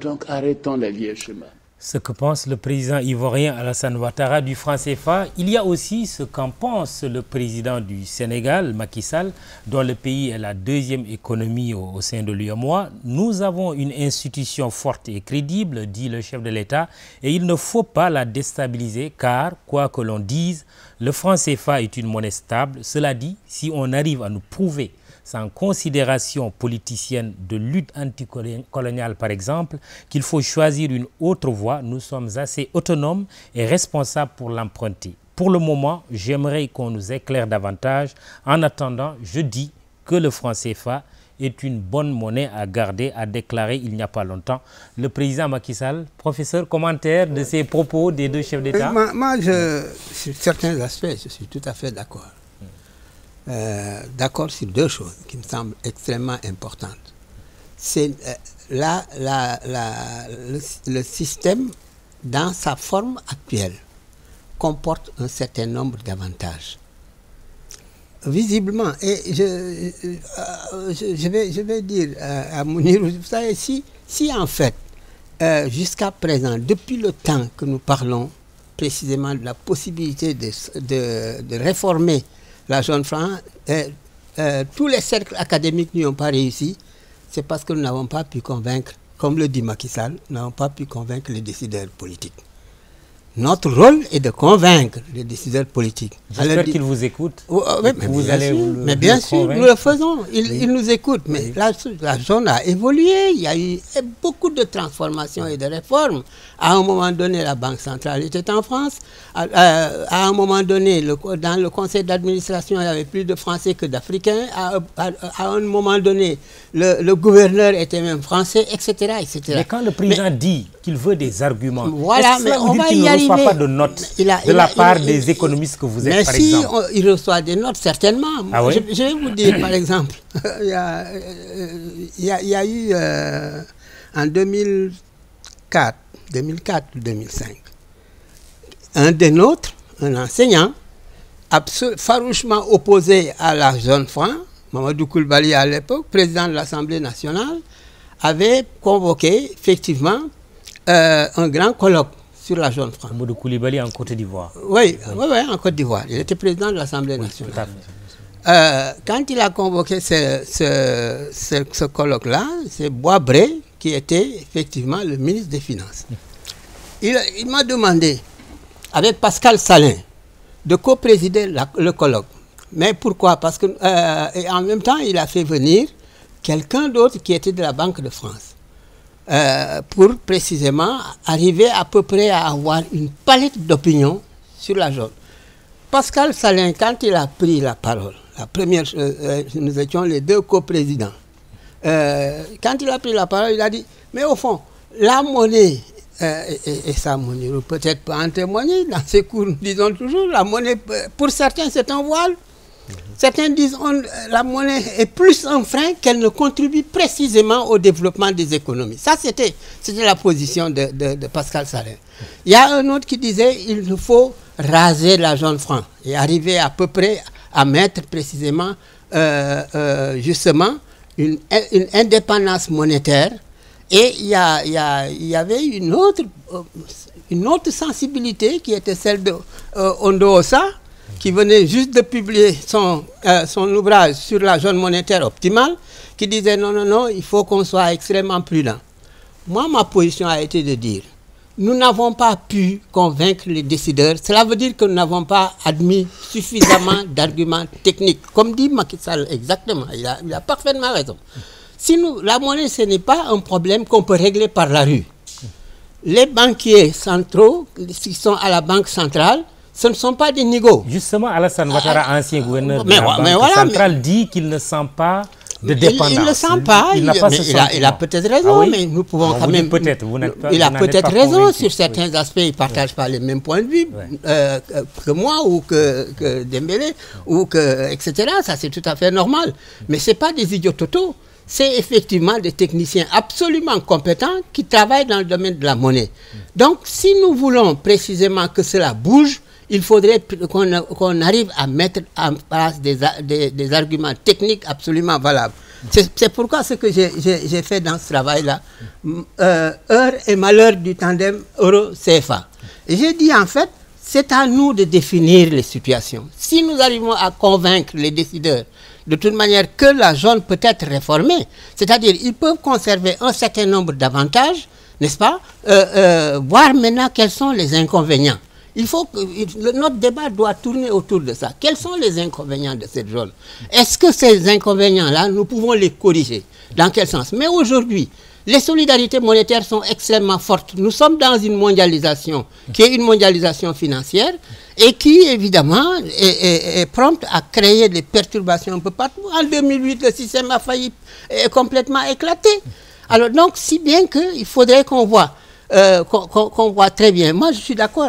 Donc arrêtons les vieux chemins.
Ce que pense le président ivoirien Alassane Ouattara du franc CFA, il y a aussi ce qu'en pense le président du Sénégal, Macky Sall, dont le pays est la deuxième économie au sein de l'UEMOA. Nous avons une institution forte et crédible, dit le chef de l'État, et il ne faut pas la déstabiliser car, quoi que l'on dise, le franc CFA est une monnaie stable. Cela dit, si on arrive à nous prouver sans considération politicienne de lutte anticoloniale par exemple, qu'il faut choisir une autre voie, nous sommes assez autonomes et responsables pour l'emprunter. Pour le moment, j'aimerais qu'on nous éclaire davantage. En attendant, je dis que le franc CFA est une bonne monnaie à garder, a déclaré il n'y a pas longtemps le président Macky Sall. Professeur, commentaire de ces propos des deux chefs d'État?
Moi, sur certains aspects, je suis tout à fait d'accord. D'accord sur deux choses qui me semblent extrêmement importantes. C'est le système, dans sa forme actuelle, comporte un certain nombre d'avantages. Visiblement, et je vais dire à Mounir, vous savez, si en fait, jusqu'à présent, depuis le temps que nous parlons précisément de la possibilité de réformer la zone franc, tous les cercles académiques n'y ont pas réussi, c'est parce que nous n'avons pas pu convaincre, comme le dit Macky Sall, nous n'avons pas pu convaincre les décideurs politiques. Notre rôle est de convaincre les décideurs politiques.
J'espère qu'ils vous écoutent.
Mais bien sûr, nous le faisons. Ils nous écoutent. Mais la zone a évolué. Il y a eu beaucoup de transformations et de réformes. À un moment donné, la Banque centrale était en France. À un moment donné, dans le conseil d'administration, il y avait plus de Français que d'Africains. À un moment donné, le gouverneur était même français, etc. etc.
Mais quand le président dit qu'il veut des arguments,
voilà, mais on va y arriver.
Pas de notes de la part des économistes que vous êtes, par exemple.
Mais si il reçoit des notes, certainement.
Ah oui?
Je vais vous dire, par exemple, il y a eu en 2004 ou 2005, un des nôtres, un enseignant, farouchement opposé à la zone franc, Mamadou Koulibaly à l'époque, président de l'Assemblée nationale, avait convoqué effectivement un grand colloque sur la zone franc.
Mamadou Koulibaly en Côte d'Ivoire.
Oui, en Côte d'Ivoire. Il était président de l'Assemblée nationale. Quand il a convoqué ce colloque-là, c'est Boisbré qui était effectivement le ministre des Finances. Il m'a demandé, avec Pascal Salin, de co-présider le colloque. Mais pourquoi? Parce que, et en même temps, il a fait venir quelqu'un d'autre qui était de la Banque de France. Pour précisément arriver à peu près à avoir une palette d'opinions sur la zone. Pascal Salin, quand il a pris la parole, la première chose, nous étions les deux coprésidents. Quand il a pris la parole, il a dit, mais au fond, la monnaie, et ça, Mounir peut-être pas en témoigner, dans ces cours, nous disons toujours, la monnaie, pour certains, c'est un voile. Certains disent que la monnaie est plus un frein qu'elle ne contribue précisément au développement des économies. Ça, c'était la position de Pascal Salin. Il y a un autre qui disait qu'il nous faut raser la zone franc et arriver à peu près à mettre précisément, justement, une indépendance monétaire. Et il y avait une autre sensibilité qui était celle de Ondoosa, qui venait juste de publier son ouvrage sur la zone monétaire optimale, qui disait non, il faut qu'on soit extrêmement prudent. Moi, ma position a été de dire, nous n'avons pas pu convaincre les décideurs. Cela veut dire que nous n'avons pas admis suffisamment d'arguments techniques. Comme dit Macky Sall, exactement, il a parfaitement raison. Si la monnaie, ce n'est pas un problème qu'on peut régler par la rue. Les banquiers centraux, qui sont à la Banque centrale, ce ne sont pas des négos.
Justement, Alassane Ouattara, ancien gouverneur de la Banque centrale, dit qu'il ne sent pas de dépendance.
Il ne le sent pas. Il a peut-être raison, mais nous pouvons quand même... Il a peut-être raison sur certains aspects. Il ne partage pas les mêmes points de vue que moi ou que Dembélé, etc. Ça, c'est tout à fait normal. Mais ce n'est pas des idiots totaux. C'est effectivement des techniciens absolument compétents qui travaillent dans le domaine de la monnaie. Donc, si nous voulons précisément que cela bouge, il faudrait qu'on arrive à mettre en place des arguments techniques absolument valables. C'est pourquoi ce que j'ai fait dans ce travail-là, heure et malheur du tandem euro-CFA. J'ai dit en fait, c'est à nous de définir les situations. Si nous arrivons à convaincre les décideurs de toute manière que la zone peut être réformée, c'est-à-dire ils peuvent conserver un certain nombre d'avantages, n'est-ce pas, voir maintenant quels sont les inconvénients. Il faut que notre débat doit tourner autour de ça. Quels sont les inconvénients de cette zone? Est-ce que ces inconvénients-là, nous pouvons les corriger? Dans quel sens? Mais aujourd'hui, les solidarités monétaires sont extrêmement fortes. Nous sommes dans une mondialisation qui est une mondialisation financière et qui, évidemment, est prompte à créer des perturbations un peu partout. En 2008, le système a failli complètement éclater. Alors, donc, si bien qu'il faudrait qu'on voit très bien. Moi, je suis d'accord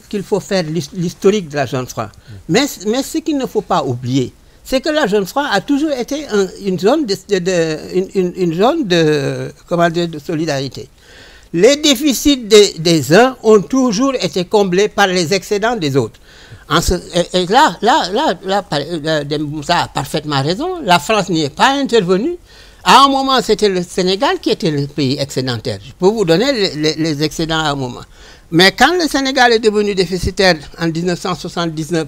qu'il faut faire l'historique de la zone franc. Mais ce qu'il ne faut pas oublier, c'est que la zone franc a toujours été une zone de solidarité. Les déficits des uns ont toujours été comblés par les excédents des autres. Et là, Moussa a parfaitement raison. La France n'y est pas intervenue. À un moment, c'était le Sénégal qui était le pays excédentaire. Je peux vous donner les excédents à un moment. Mais quand le Sénégal est devenu déficitaire en 1979,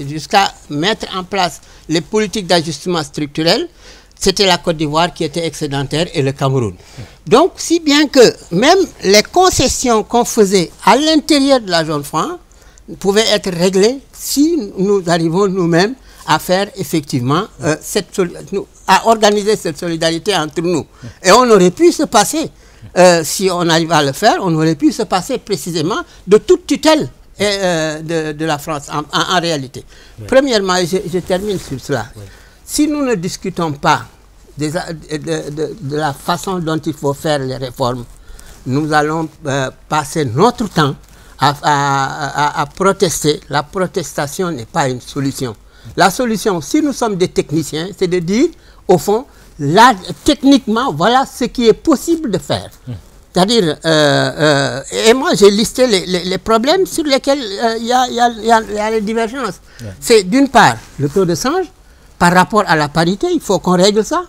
jusqu'à mettre en place les politiques d'ajustement structurel, c'était la Côte d'Ivoire qui était excédentaire et le Cameroun. Donc, si bien que même les concessions qu'on faisait à l'intérieur de la zone franc pouvaient être réglées si nous arrivons nous-mêmes à faire effectivement à organiser cette solidarité entre nous. Et on aurait pu se passer, si on arrive à le faire, on aurait pu se passer précisément de toute tutelle de la France en réalité. Oui. Premièrement, je termine sur cela. Oui. Si nous ne discutons pas de la façon dont il faut faire les réformes, nous allons passer notre temps à protester. La protestation n'est pas une solution. La solution, si nous sommes des techniciens, c'est de dire, au fond, là, techniquement, voilà ce qui est possible de faire. C'est-à-dire, et moi j'ai listé les problèmes sur lesquels il y a les divergences. C'est d'une part le taux de change, par rapport à la parité, il faut qu'on règle ça.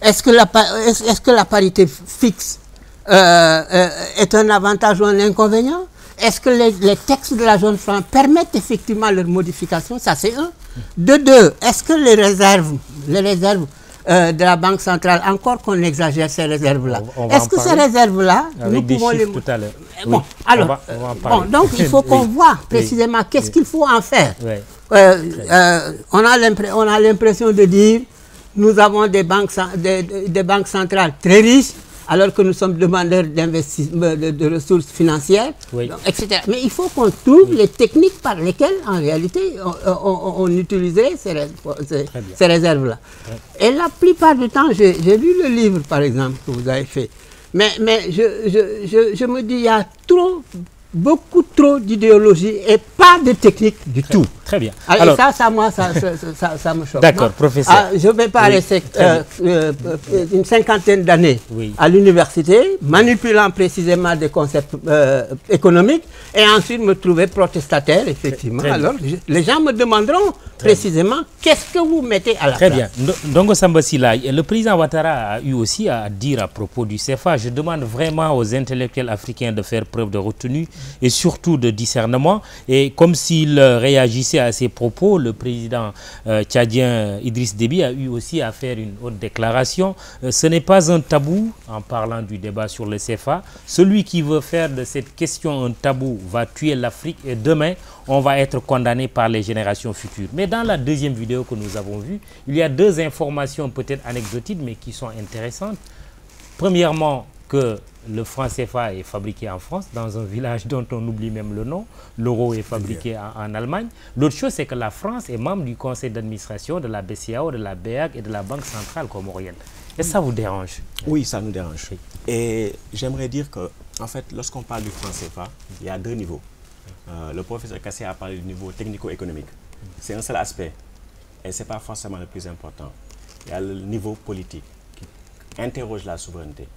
Est-ce que la parité fixe est un avantage ou un inconvénient? Est-ce que les textes de la zone franc permettent effectivement leur modification? Ça, c'est un. De deux, est-ce que les réserves de la Banque centrale, encore qu'on exagère ces réserves-là, est-ce que ces réserves-là, nous pouvons les...
tout à l'heure.
Bon, oui, alors, donc il faut qu'on voit précisément qu'est-ce qu'il faut en faire. On a l'impression de dire, nous avons des banques centrales très riches, alors que nous sommes demandeurs d'investissement, de ressources financières, etc. Mais il faut qu'on trouve les techniques par lesquelles, en réalité, on utiliserait ces réserves-là. Et la plupart du temps, j'ai lu le livre, par exemple, que vous avez fait. Mais je me dis, il y a trop beaucoup trop d'idéologie et pas de technique du tout.
Très bien.
Alors, ça me choque.
D'accord, professeur.
Je vais pas rester une cinquantaine d'années à l'université, manipulant précisément des concepts économiques, et ensuite me trouver protestataire, effectivement. Alors, les gens me demanderont précisément qu'est-ce que vous mettez à la place.
Très bien. Ndongo Samba Sylla, le président Ouattara a eu aussi à dire à propos du CFA, je demande vraiment aux intellectuels africains de faire preuve de retenue et surtout de discernement. Et comme s'il réagissait à ces propos, le président tchadien Idriss Déby a eu aussi à faire une autre déclaration. Ce n'est pas un tabou en parlant du débat sur le CFA. Celui qui veut faire de cette question un tabou va tuer l'Afrique et demain, on va être condamné par les générations futures. Mais dans la deuxième vidéo que nous avons vue, il y a deux informations peut-être anecdotiques mais qui sont intéressantes. Premièrement, que le franc CFA est fabriqué en France, dans un village dont on oublie même le nom. L'euro est fabriqué en Allemagne. L'autre chose, c'est que la France est membre du conseil d'administration de la BCEAO, de la BEAC et de la Banque centrale comorienne. Est-ce que ça vous dérange?
Oui, ça nous dérange. Et j'aimerais dire que, en fait, lorsqu'on parle du franc CFA, il y a deux niveaux. Le professeur Kassé a parlé du niveau technico-économique. C'est un seul aspect. Et ce n'est pas forcément le plus important. Il y a le niveau politique qui interroge la souveraineté.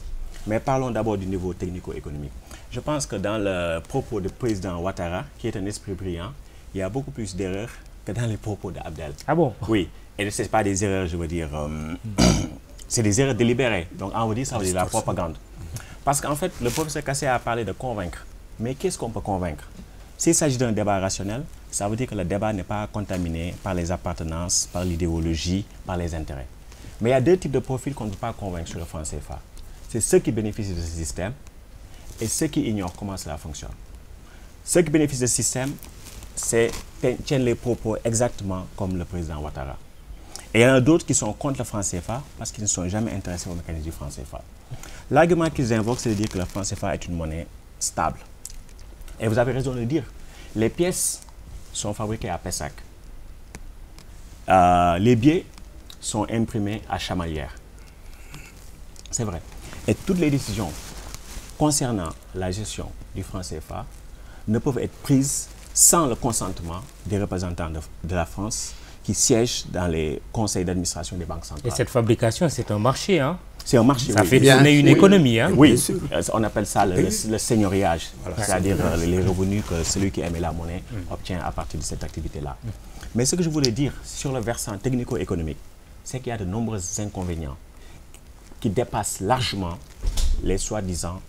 Mais parlons d'abord du niveau technico-économique. Je pense que dans le propos du président Ouattara, qui est un esprit brillant, il y a beaucoup plus d'erreurs que dans les propos d'Abdel.
Ah bon?
Oui. Et ce n'est pas des erreurs, je veux dire, c'est des erreurs délibérées. Donc, on vous dit, ça veut dire la propagande. Parce qu'en fait, le professeur Kassé a parlé de convaincre. Mais qu'est-ce qu'on peut convaincre? S'il s'agit d'un débat rationnel, ça veut dire que le débat n'est pas contaminé par les appartenances, par l'idéologie, par les intérêts. Mais il y a deux types de profils qu'on ne peut pas convaincre sur le franc CFA. C'est ceux qui bénéficient de ce système et ceux qui ignorent comment cela fonctionne. Ceux qui bénéficient de ce système tiennent les propos exactement comme le président Ouattara. Et il y en a d'autres qui sont contre le franc CFA parce qu'ils ne sont jamais intéressés au mécanisme du franc CFA. L'argument qu'ils invoquent, c'est de dire que le franc CFA est une monnaie stable. Et vous avez raison de le dire. Les pièces sont fabriquées à Pessac. Les billets sont imprimés à Chamalières. C'est vrai. Et toutes les décisions concernant la gestion du franc CFA ne peuvent être prises sans le consentement des représentants de la France qui siègent dans les conseils d'administration des banques centrales.
Et cette fabrication, c'est un marché, hein?
C'est un marché,
ça fait tourner une économie, hein?
Oui, on appelle ça le seigneuriage, c'est-à-dire les revenus que celui qui émet la monnaie obtient à partir de cette activité-là. Mais ce que je voulais dire sur le versant technico-économique, c'est qu'il y a de nombreux inconvénients qui dépassent largement les soi-disant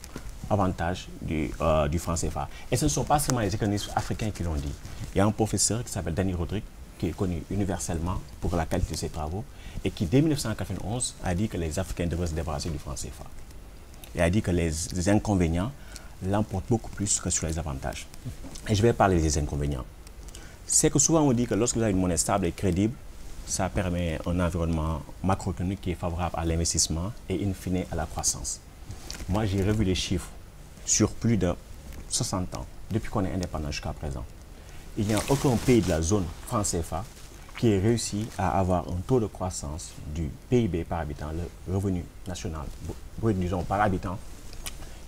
avantages du franc CFA. Et ce ne sont pas seulement les économistes africains qui l'ont dit. Il y a un professeur qui s'appelle Danny Rodrigue, qui est connu universellement pour la qualité de ses travaux, et qui, dès 1991, a dit que les Africains devraient se débarrasser du franc CFA. Et a dit que les inconvénients l'emportent beaucoup plus que sur les avantages. Et je vais parler des inconvénients. C'est que souvent on dit que lorsque vous avez une monnaie stable et crédible, ça permet un environnement macroéconomique qui est favorable à l'investissement et in fine à la croissance. Moi, j'ai revu les chiffres sur plus de 60 ans, depuis qu'on est indépendant jusqu'à présent. Il n'y a aucun pays de la zone franc CFA qui ait réussi à avoir un taux de croissance du PIB par habitant, le revenu national brut, disons, par habitant,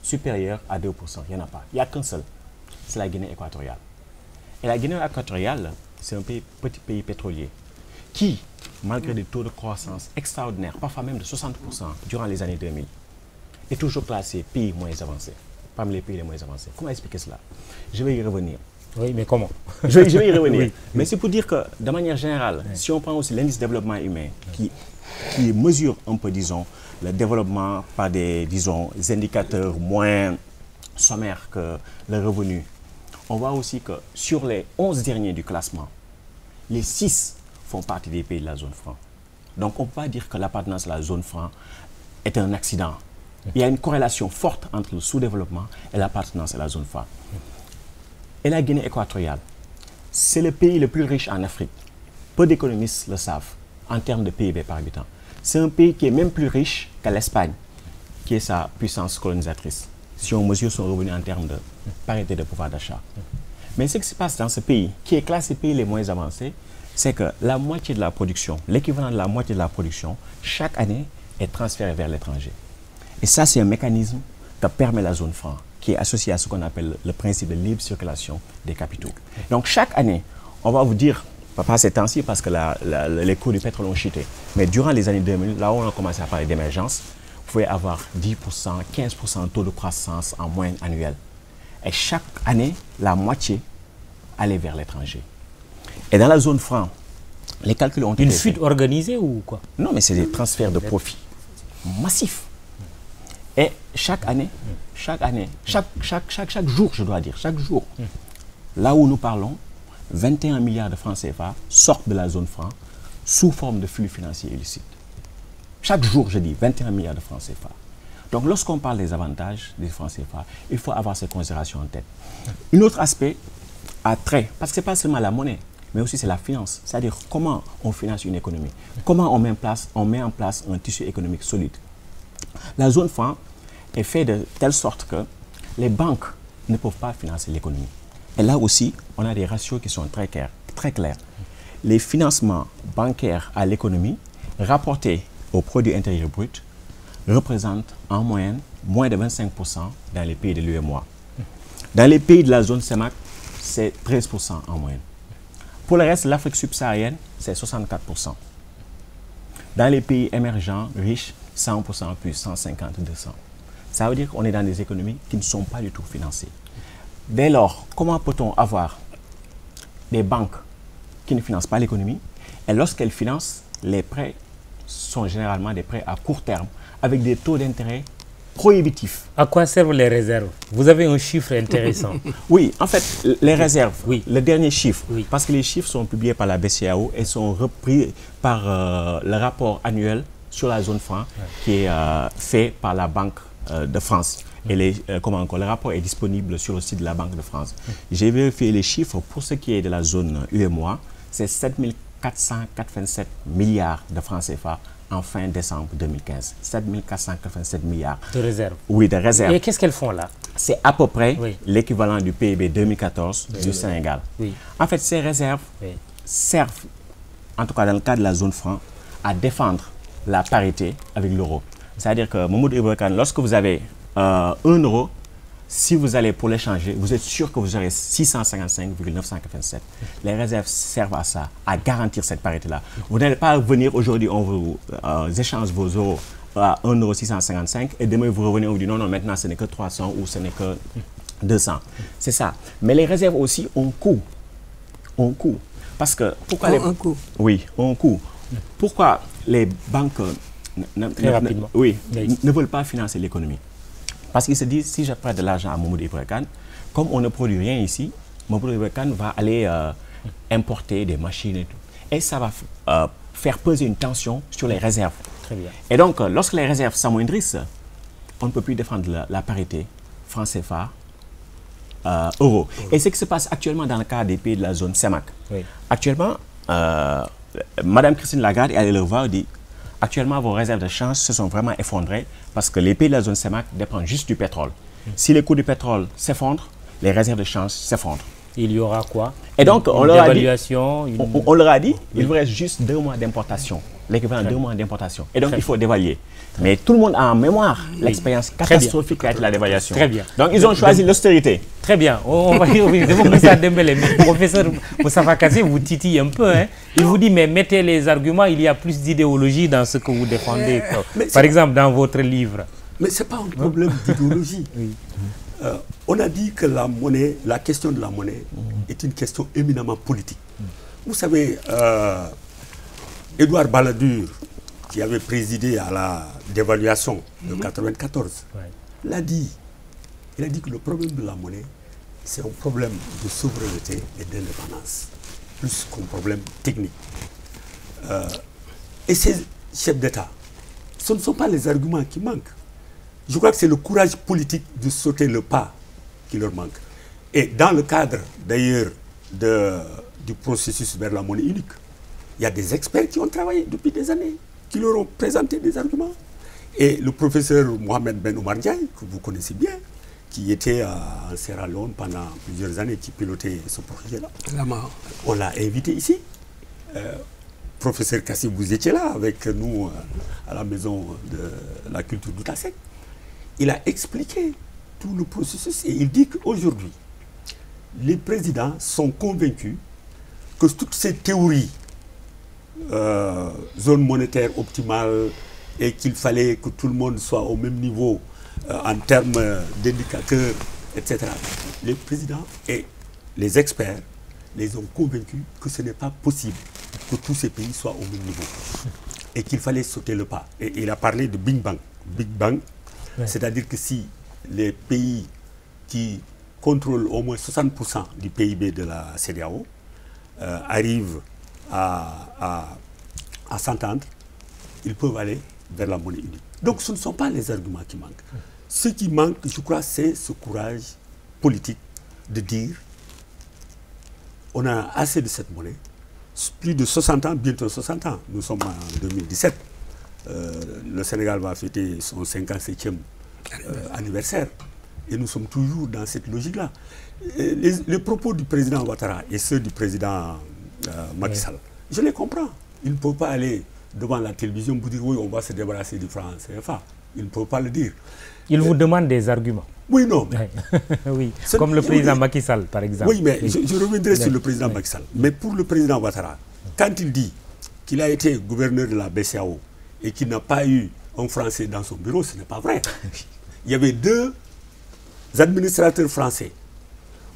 supérieur à 2%. Il n'y en a pas. Il n'y a qu'un seul. C'est la Guinée équatoriale. Et la Guinée équatoriale, c'est un petit pays pétrolier qui, malgré des taux de croissance extraordinaires, parfois même de 60% durant les années 2000, est toujours classé pays moins avancé, parmi les pays les moins avancés. Comment expliquer cela? Je vais y revenir.
Oui, mais comment?
Je vais y revenir. Oui. Mais c'est pour dire que, de manière générale, si on prend aussi l'indice de développement humain, qui mesure un peu, disons, le développement par des, disons, indicateurs moins sommaires que le revenu, on voit aussi que sur les 11 derniers du classement, les 6 font partie des pays de la zone franc. Donc on ne peut pas dire que l'appartenance à la zone franc est un accident. Il y a une corrélation forte entre le sous-développement et l'appartenance à la zone franc. Et la Guinée équatoriale, c'est le pays le plus riche en Afrique. Peu d'économistes le savent en termes de PIB par habitant. C'est un pays qui est même plus riche que l'Espagne, qui est sa puissance colonisatrice, si on mesure son revenu en termes de parité de pouvoir d'achat. Mais ce qui se passe dans ce pays, qui est classé pays les moins avancés, c'est que la moitié de la production, l'équivalent de la moitié de la production, chaque année est transférée vers l'étranger. Et ça, c'est un mécanisme que permet la zone franc, qui est associé à ce qu'on appelle le principe de libre circulation des capitaux. Donc chaque année, on va vous dire, pas ces temps-ci parce que les coûts du pétrole ont chuté, mais durant les années 2000, là où on a commencé à parler d'émergence, vous pouvez avoir 10%, 15% de taux de croissance en moyenne annuelle. Et chaque année, la moitié allait vers l'étranger. Et dans la zone franc, les calculs ont été
Une fuite organisée ou quoi?
Non, mais c'est des transferts de profit massifs. Et chaque année, chaque jour, je dois dire, chaque jour, là où nous parlons, 21 milliards de francs CFA sortent de la zone franc sous forme de flux financiers illicites. Chaque jour, je dis 21 milliards de francs CFA. Donc, lorsqu'on parle des avantages des francs CFA, il faut avoir ces considérations en tête. Un autre aspect a trait, parce que ce n'est pas seulement la monnaie, mais aussi c'est la finance. C'est-à-dire comment on finance une économie, comment on met en place un tissu économique solide. La zone franc est faite de telle sorte que les banques ne peuvent pas financer l'économie. Et là aussi, on a des ratios qui sont très clairs. Les financements bancaires à l'économie rapportés au produit intérieur brut représentent en moyenne moins de 25% dans les pays de l'UEMOA. Dans les pays de la zone CEMAC, c'est 13% en moyenne. Pour le reste, l'Afrique subsaharienne, c'est 64%. Dans les pays émergents, riches, 100% plus 150, 200. Ça veut dire qu'on est dans des économies qui ne sont pas du tout financées. Dès lors, comment peut-on avoir des banques qui ne financent pas l'économie et lorsqu'elles financent, les prêts sont généralement des prêts à court terme avec des taux d'intérêt prohibitifs.
À quoi servent les réserves? Vous avez un chiffre intéressant.
Oui, en fait, les réserves, le dernier chiffre, parce que les chiffres sont publiés par la BCEAO et sont repris par le rapport annuel sur la zone franc qui est fait par la Banque de France. Et le rapport est disponible sur le site de la Banque de France. J'ai vérifié les chiffres pour ce qui est de la zone UEMOA, c'est 7 487 milliards de francs CFA en fin décembre 2015. 7 487 milliards.
De réserves.
Oui, de réserves.
Et qu'est-ce qu'elles font là?
C'est à peu près l'équivalent du PIB 2014 du Sénégal. En fait, ces réserves servent, en tout cas dans le cas de la zone franc, à défendre la parité avec l'euro. C'est-à-dire que, Mamoudou Ibra Kane, lorsque vous avez 1 euro, si vous allez pour l'échanger, vous êtes sûr que vous aurez 655,987. Les réserves servent à ça, à garantir cette parité-là. Vous n'allez pas venir aujourd'hui, on vous échange vos euros à 1,655 € et demain vous revenez, on vous dit non, non, maintenant ce n'est que 300 ou ce n'est que 200. C'est ça. Mais les réserves aussi ont coût. Ont coût. Parce que, pourquoi
un coût.
Oui, ont coût. Pourquoi les banques ne veulent pas financer l'économie? Parce qu'ils se disent, si je prête de l'argent à Mamoudou Ibra Kane, comme on ne produit rien ici, Mamoudou Ibra Kane va aller importer des machines et tout. Et ça va faire peser une tension sur les réserves.
Très bien.
Et donc, lorsque les réserves s'amoindrissent, on ne peut plus défendre la parité franc CFA, euro. Et ce qui se passe actuellement dans le cas des pays de la zone CEMAC. Actuellement, Madame Christine Lagarde est allée le voir et dit, actuellement, vos réserves de change se sont vraiment effondrées parce que les pays de la zone CEMAC dépendent juste du pétrole. Si les coûts du pétrole s'effondrent, les réserves de change s'effondrent.
Il y aura quoi?
Et donc, on leur a dit, il vous reste juste 2 mois d'importation, l'équivalent de 2 mois d'importation. Et donc, il faut dévaluer. Mais tout le monde a en mémoire l'expérience catastrophique qu'a été la dévaluation.
Très bien.
Donc, ils ont choisi l'austérité.
Très bien. On va y revenir. Le professeur Moustapha Kassé vous titille un peu. Hein. Il vous dit, mais mettez les arguments, il y a plus d'idéologie dans ce que vous défendez. Par exemple, dans votre livre.
Mais ce n'est pas un problème d'idéologie. On a dit que la monnaie, la question de la monnaie est une question éminemment politique. Vous savez, Édouard Balladur, qui avait présidé à la dévaluation de 1994, l'a dit. Il a dit que le problème de la monnaie, c'est un problème de souveraineté et d'indépendance, plus qu'un problème technique. Et ces chefs d'État, ce ne sont pas les arguments qui manquent. Je crois que c'est le courage politique de sauter le pas qui leur manque. Et dans le cadre, d'ailleurs, du processus vers la monnaie unique, il y a des experts qui ont travaillé depuis des années, qui leur ont présenté des arguments. Et le professeur Mohamed Ben Oumar Ndiaye, que vous connaissez bien, qui était en Sierra Leone pendant plusieurs années, qui pilotait ce projet-là. On l'a invité ici. Professeur Kassi, vous étiez là avec nous à la maison de la culture d'Outasek. Il a expliqué tout le processus et il dit qu'aujourd'hui, les présidents sont convaincus que toutes ces théories, zone monétaire optimale, et qu'il fallait que tout le monde soit au même niveau en termes d'indicateurs, etc. Les présidents et les experts les ont convaincus que ce n'est pas possible que tous ces pays soient au même niveau et qu'il fallait sauter le pas. Et il a parlé de Big Bang. Big Bang, c'est-à-dire que si les pays qui contrôlent au moins 60% du PIB de la CEDEAO arrivent à s'entendre, ils peuvent aller vers la monnaie unique. Donc ce ne sont pas les arguments qui manquent. Ce qui manque, je crois, c'est ce courage politique de dire on a assez de cette monnaie, plus de 60 ans, bientôt 60 ans. Nous sommes en 2017. Le Sénégal va fêter son 57e anniversaire. Et nous sommes toujours dans cette logique-là. Les propos du président Ouattara et ceux du président Macky Sall, je les comprends. Ils ne peuvent pas aller devant la télévision pour dire oui, on va se débarrasser du franc CFA. Ils ne peuvent pas le dire.
Ils vous demandent des arguments.
Oui, non.
Oui, comme le président Macky Sall, par exemple.
Oui, mais je reviendrai sur le président Macky Sall. Mais pour le président Ouattara, quand il dit qu'il a été gouverneur de la BCEAO et qu'il n'a pas eu un Français dans son bureau, ce n'est pas vrai. Il y avait 2 administrateurs français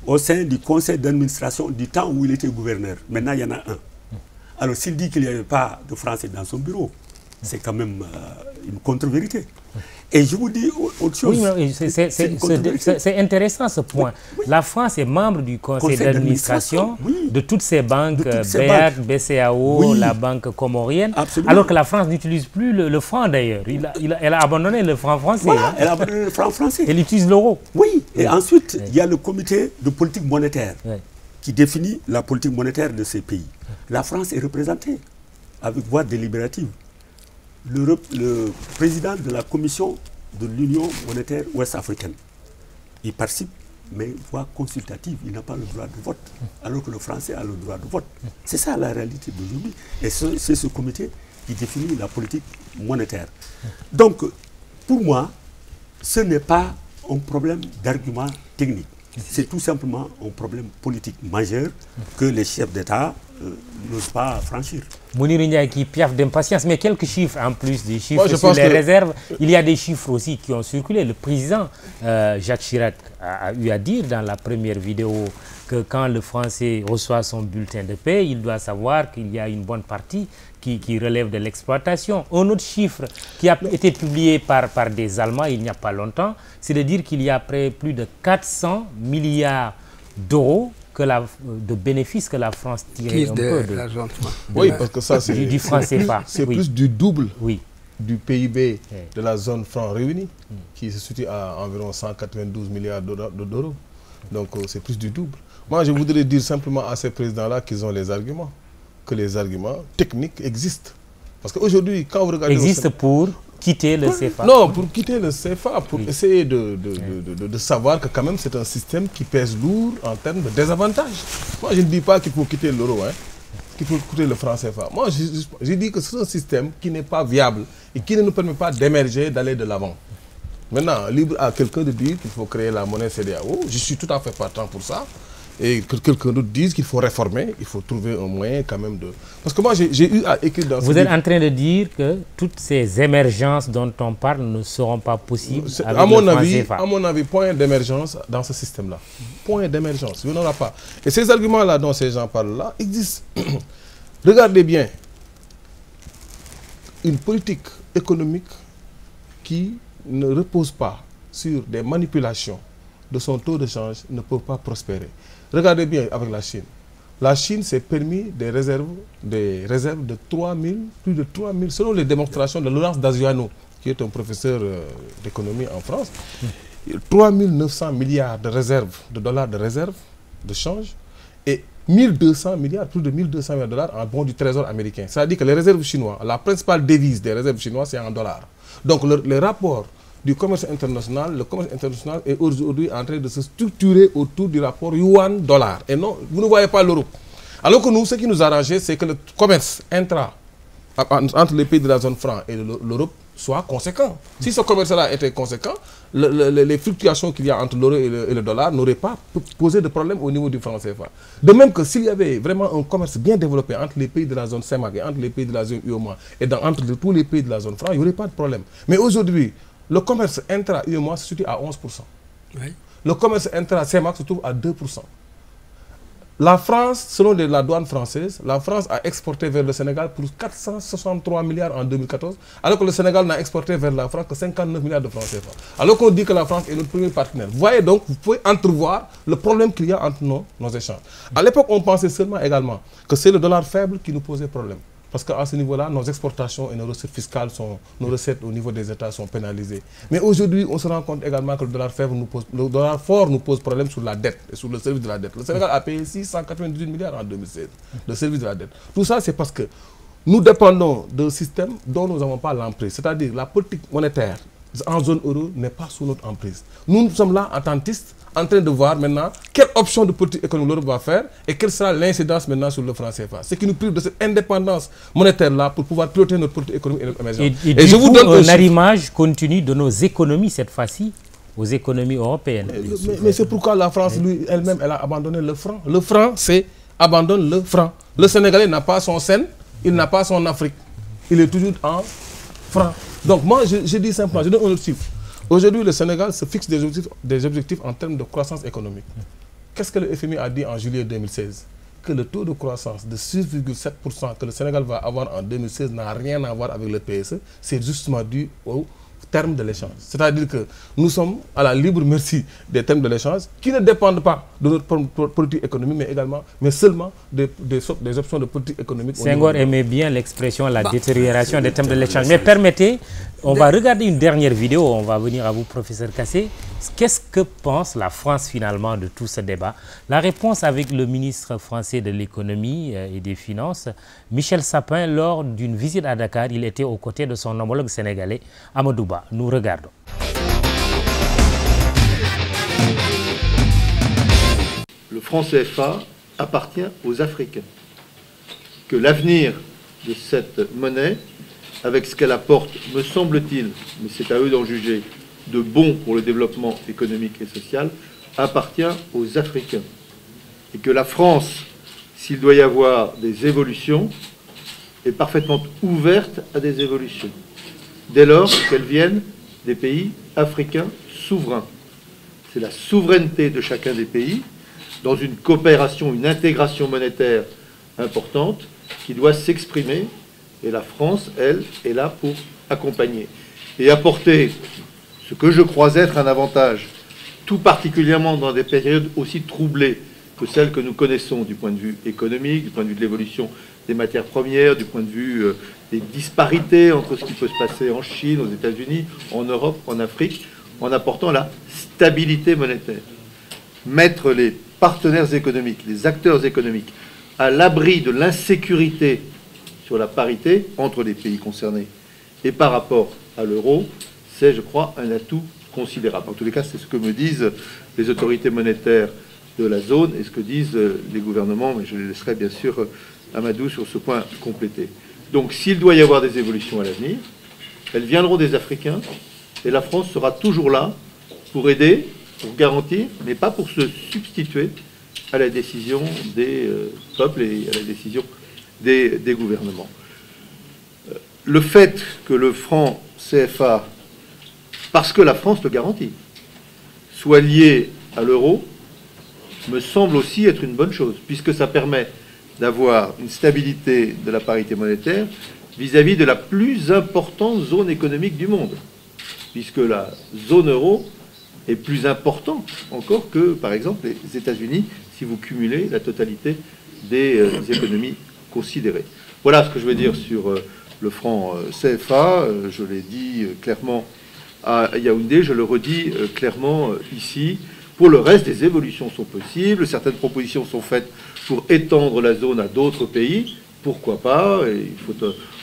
au sein du conseil d'administration du temps où il était gouverneur. Maintenant, il y en a un. Alors, s'il dit qu'il n'y avait pas de Français dans son bureau, c'est quand même une contre-vérité. Et je vous dis autre chose.
Oui, c'est intéressant ce point. Oui. La France est membre du conseil d'administration de toutes ces banques, BEAC, BCEAO, la banque comorienne, alors que la France n'utilise plus le franc d'ailleurs. Elle a abandonné le franc français.
Voilà, elle a abandonné le franc français.
Elle utilise l'euro.
Oui, et ensuite, il y a le comité de politique monétaire qui définit la politique monétaire de ces pays. La France est représentée avec voix délibérative. Le président de la commission de l'Union monétaire ouest-africaine, il participe, mais voix consultative, il n'a pas le droit de vote, alors que le français a le droit de vote. C'est ça la réalité d'aujourd'hui. Et c'est ce comité qui définit la politique monétaire. Donc, pour moi, ce n'est pas un problème d'argument technique. C'est tout simplement un problème politique majeur que les chefs d'État n'osent pas franchir.
Mounir Ndiaye qui piaffe d'impatience, mais quelques chiffres en plus des chiffres sur les réserves. Il y a des chiffres aussi qui ont circulé. Le président Jacques Chirac a eu à dire dans la première vidéo que quand le Français reçoit son bulletin de paie, il doit savoir qu'il y a une bonne partie qui relève de l'exploitation. Un autre chiffre qui a été publié par des Allemands il n'y a pas longtemps, c'est de dire qu'il y a plus de 400 milliards d'euros de bénéfices que la France tire un peu
oui, parce que ça,
du franc CFA.
C'est plus du double du PIB de la zone franc réunie, qui se situe à environ 192 milliards d'euros. Donc c'est plus du double. Moi, je voudrais dire simplement à ces présidents-là qu'ils ont les arguments, que les arguments techniques existent. Parce qu'aujourd'hui, quand vous regardez...
Existent pour quitter le CFA.
Non, pour quitter le CFA, pour essayer de savoir que quand même c'est un système qui pèse lourd en termes de désavantages. Moi, je ne dis pas qu'il faut quitter l'euro, qu'il faut quitter le franc CFA. Moi, je dis que c'est un système qui n'est pas viable et qui ne nous permet pas d'émerger, d'aller de l'avant. Maintenant, libre à quelqu'un de dire qu'il faut créer la monnaie CEDEAO, je suis tout à fait partant pour ça. Et que quelqu'un d'autre dise qu'il faut réformer, il faut trouver un moyen quand même de... Parce que moi, j'ai eu à écrire dans
Vous êtes en train de dire que toutes ces émergences dont on parle ne seront pas possibles avec le franc CFA.
À mon avis, point d'émergence dans ce système-là. Point d'émergence, il n'y en aura pas. Et ces arguments-là dont ces gens parlent là existent. Regardez bien, une politique économique qui ne repose pas sur des manipulations de son taux de change ne peut pas prospérer. Regardez bien avec la Chine. La Chine s'est permis des réserves de 3 000, plus de 3 000, selon les démonstrations de Laurence Daziano, qui est un professeur d'économie en France, 3 900 milliards de réserves, de dollars de réserves de change, et 1200 milliards, plus de 1200 milliards de dollars en bons du trésor américain. C'est-à-dire que les réserves chinoises, la principale devise des réserves chinoises, c'est en dollars. Donc les rapports du commerce international, le commerce international est aujourd'hui en train de se structurer autour du rapport yuan-dollar. Et non, vous ne voyez pas l'euro. Alors que nous, ce qui nous arrangeait, c'est que le commerce entre les pays de la zone franc et l'Europe soit conséquent. Si ce commerce-là était conséquent, les fluctuations qu'il y a entre l'euro et le dollar n'auraient pas posé de problème au niveau du franc CFA. De même que s'il y avait vraiment un commerce bien développé entre les pays de la zone CEMAC et entre les pays de la zone UEMOA et entre tous les pays de la zone franc, il n'y aurait pas de problème. Mais aujourd'hui, le commerce intra-UEMOA se situe à 11%. Oui. Le commerce intra-CEMAC se trouve à 2%. La France, selon la douane française, la France a exporté vers le Sénégal pour 463 milliards en 2014, alors que le Sénégal n'a exporté vers la France que 59 milliards de francs CFA. Alors qu'on dit que la France est notre premier partenaire. Vous voyez donc, vous pouvez entrevoir le problème qu'il y a entre nos échanges. À l'époque, on pensait seulement également que c'est le dollar faible qui nous posait problème. Parce qu'à ce niveau-là, nos exportations et nos recettes fiscales, nos recettes au niveau des États sont pénalisées. Mais aujourd'hui, on se rend compte également que le dollar fort nous pose problème sur la dette et sur le service de la dette. Le Sénégal a payé 698 milliards en 2016, le service de la dette. Tout ça, c'est parce que nous dépendons d'un système dont nous n'avons pas l'emprise. C'est-à-dire la politique monétaire en zone euro n'est pas sous notre emprise. Nous sommes là, attentistes, en train de voir maintenant quelle option de politique économique l'Europe va faire et quelle sera l'incidence maintenant sur le franc CFA. Ce qui nous prive de cette indépendance monétaire-là pour pouvoir piloter notre politique économique et notre émergence.
Et je vous donne un arrimage continu de nos économies cette fois-ci aux économies européennes.
Mais c'est pourquoi la France, elle-même, elle a abandonné le franc. Le franc, c'est abandonne le franc. Le Sénégalais n'a pas son CEN, il n'a pas son Afrique. Il est toujours en franc. Donc moi, je dis simplement, je donne un autre chiffre. Aujourd'hui, le Sénégal se fixe des objectifs en termes de croissance économique. Qu'est-ce que le FMI a dit en juillet 2016? Que le taux de croissance de 6,7% que le Sénégal va avoir en 2016 n'a rien à voir avec le PSE. C'est justement dû au terme de l'échange. C'est-à-dire que nous sommes à la libre merci des termes de l'échange qui ne dépendent pas de notre politique économique, mais seulement des options de politique économique.
Senghor aimait bien l'expression la détérioration des termes de l'échange. Mais permettez, on va regarder une dernière vidéo, on va venir à vous, professeur Kassé. Qu'est-ce que pense la France finalement de tout ce débat? La réponse avec le ministre français de l'économie et des finances, Michel Sapin, lors d'une visite à Dakar, il était aux côtés de son homologue sénégalais, Amadou Ba. Nous regardons.
Le franc CFA appartient aux Africains. Que l'avenir de cette monnaie, avec ce qu'elle apporte, me semble-t-il, mais c'est à eux d'en juger, de bon pour le développement économique et social, appartient aux Africains. Et que la France, s'il doit y avoir des évolutions, est parfaitement ouverte à des évolutions, dès lors qu'elles viennent des pays africains souverains. C'est la souveraineté de chacun des pays, dans une coopération, une intégration monétaire importante, qui doit s'exprimer, et la France, elle, est là pour accompagner et apporter ce que je crois être un avantage, tout particulièrement dans des périodes aussi troublées que celles que nous connaissons du point de vue économique, du point de vue de l'évolution des matières premières, du point de vue des disparités entre ce qui peut se passer en Chine, aux États-Unis, en Europe, en Afrique, en apportant la stabilité monétaire. Mettre les partenaires économiques, les acteurs économiques, à l'abri de l'insécurité sur la parité entre les pays concernés et par rapport à l'euro, c'est, je crois, un atout considérable. En tous les cas, c'est ce que me disent les autorités monétaires de la zone et ce que disent les gouvernements, mais je les laisserai bien sûr Amadou sur ce point compléter. Donc, s'il doit y avoir des évolutions à l'avenir, elles viendront des Africains et la France sera toujours là pour aider, pour garantir, mais pas pour se substituer à la décision des peuples et à la décision des gouvernements. Le fait que le franc CFA, parce que la France le garantit, soit lié à l'euro, me semble aussi être une bonne chose, puisque ça permet d'avoir une stabilité de la parité monétaire vis-à-vis de la plus importante zone économique du monde, puisque la zone euro est plus importante encore que, par exemple, les États-Unis, si vous cumulez la totalité des économies considérées. Voilà ce que je veux dire sur le franc CFA. Je l'ai dit clairement à Yaoundé, je le redis clairement ici. Pour le reste, des évolutions sont possibles. Certaines propositions sont faites pour étendre la zone à d'autres pays. Pourquoi pas? Et il faut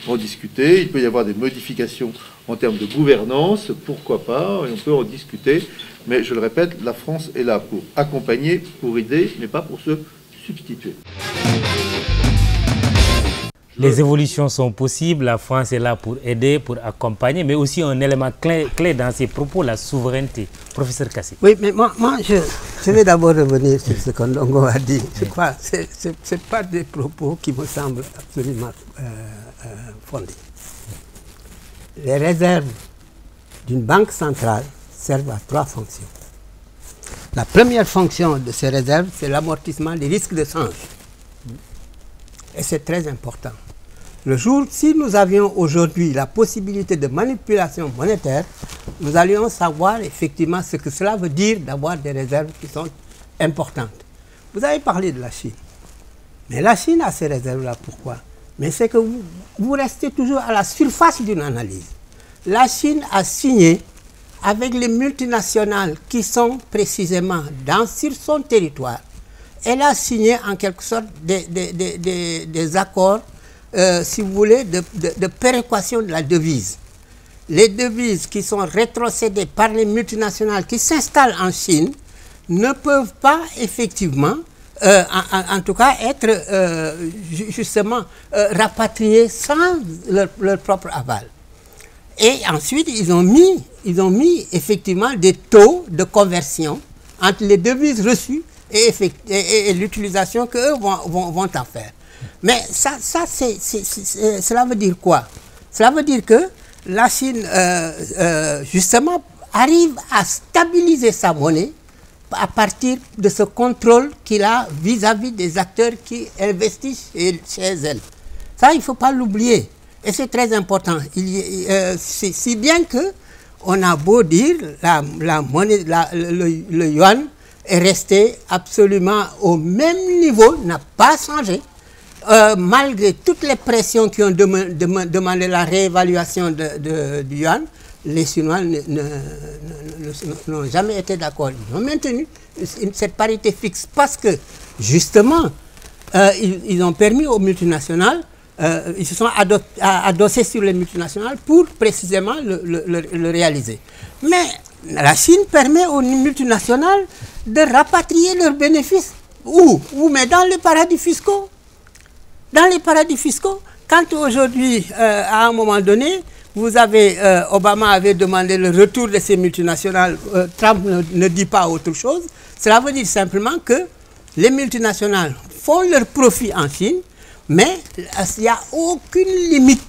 en discuter. Il peut y avoir des modifications en termes de gouvernance. Pourquoi pas? Et on peut en discuter. Mais je le répète, la France est là pour accompagner, pour aider, mais pas pour se substituer.
Les évolutions sont possibles, la France est là pour aider, pour accompagner, mais aussi un élément clé dans ses propos, la souveraineté. Professeur Kassé.
Oui, mais moi je vais d'abord revenir sur ce qu'Ondongo a dit. Je crois que ce n'est pas des propos qui me semblent absolument fondés. Les réserves d'une banque centrale servent à 3 fonctions. La première fonction de ces réserves, c'est l'amortissement des risques de change. Et c'est très important. Le jour, si nous avions aujourd'hui la possibilité de manipulation monétaire, nous allions savoir effectivement ce que cela veut dire d'avoir des réserves qui sont importantes. Vous avez parlé de la Chine. Mais la Chine a ces réserves-là. Pourquoi? Mais c'est que vous restez toujours à la surface d'une analyse. La Chine a signé avec les multinationales qui sont précisément sur son territoire. Elle a signé en quelque sorte des accords, si vous voulez, de péréquation de la devise. Les devises qui sont rétrocédées par les multinationales qui s'installent en Chine ne peuvent pas effectivement, en tout cas, être justement rapatriées sans leur propre aval. Et ensuite, ils ont mis effectivement des taux de conversion entre les devises reçues et l'utilisation qu'eux vont en faire. Mais cela veut dire quoi? Cela veut dire que la Chine, justement, arrive à stabiliser sa monnaie à partir de ce contrôle qu'il a vis-à-vis des acteurs qui investissent chez elle. Ça, il ne faut pas l'oublier. Et c'est très important. Si bien que on a beau dire la monnaie, le yuan est resté absolument au même niveau, n'a pas changé, malgré toutes les pressions qui ont demandé la réévaluation du yuan. Les Chinois n'ont jamais été d'accord. Ils ont maintenu cette parité fixe parce que, justement, ils ont permis aux multinationales, ils se sont adossés sur les multinationales pour précisément le réaliser. Mais la Chine permet aux multinationales de rapatrier leurs bénéfices. Où? Mais dans les paradis fiscaux. Dans les paradis fiscaux, quand aujourd'hui, à un moment donné, Obama avait demandé le retour de ces multinationales, Trump ne dit pas autre chose, cela veut dire simplement que les multinationales font leur profit en Chine, mais il n'y a aucune limite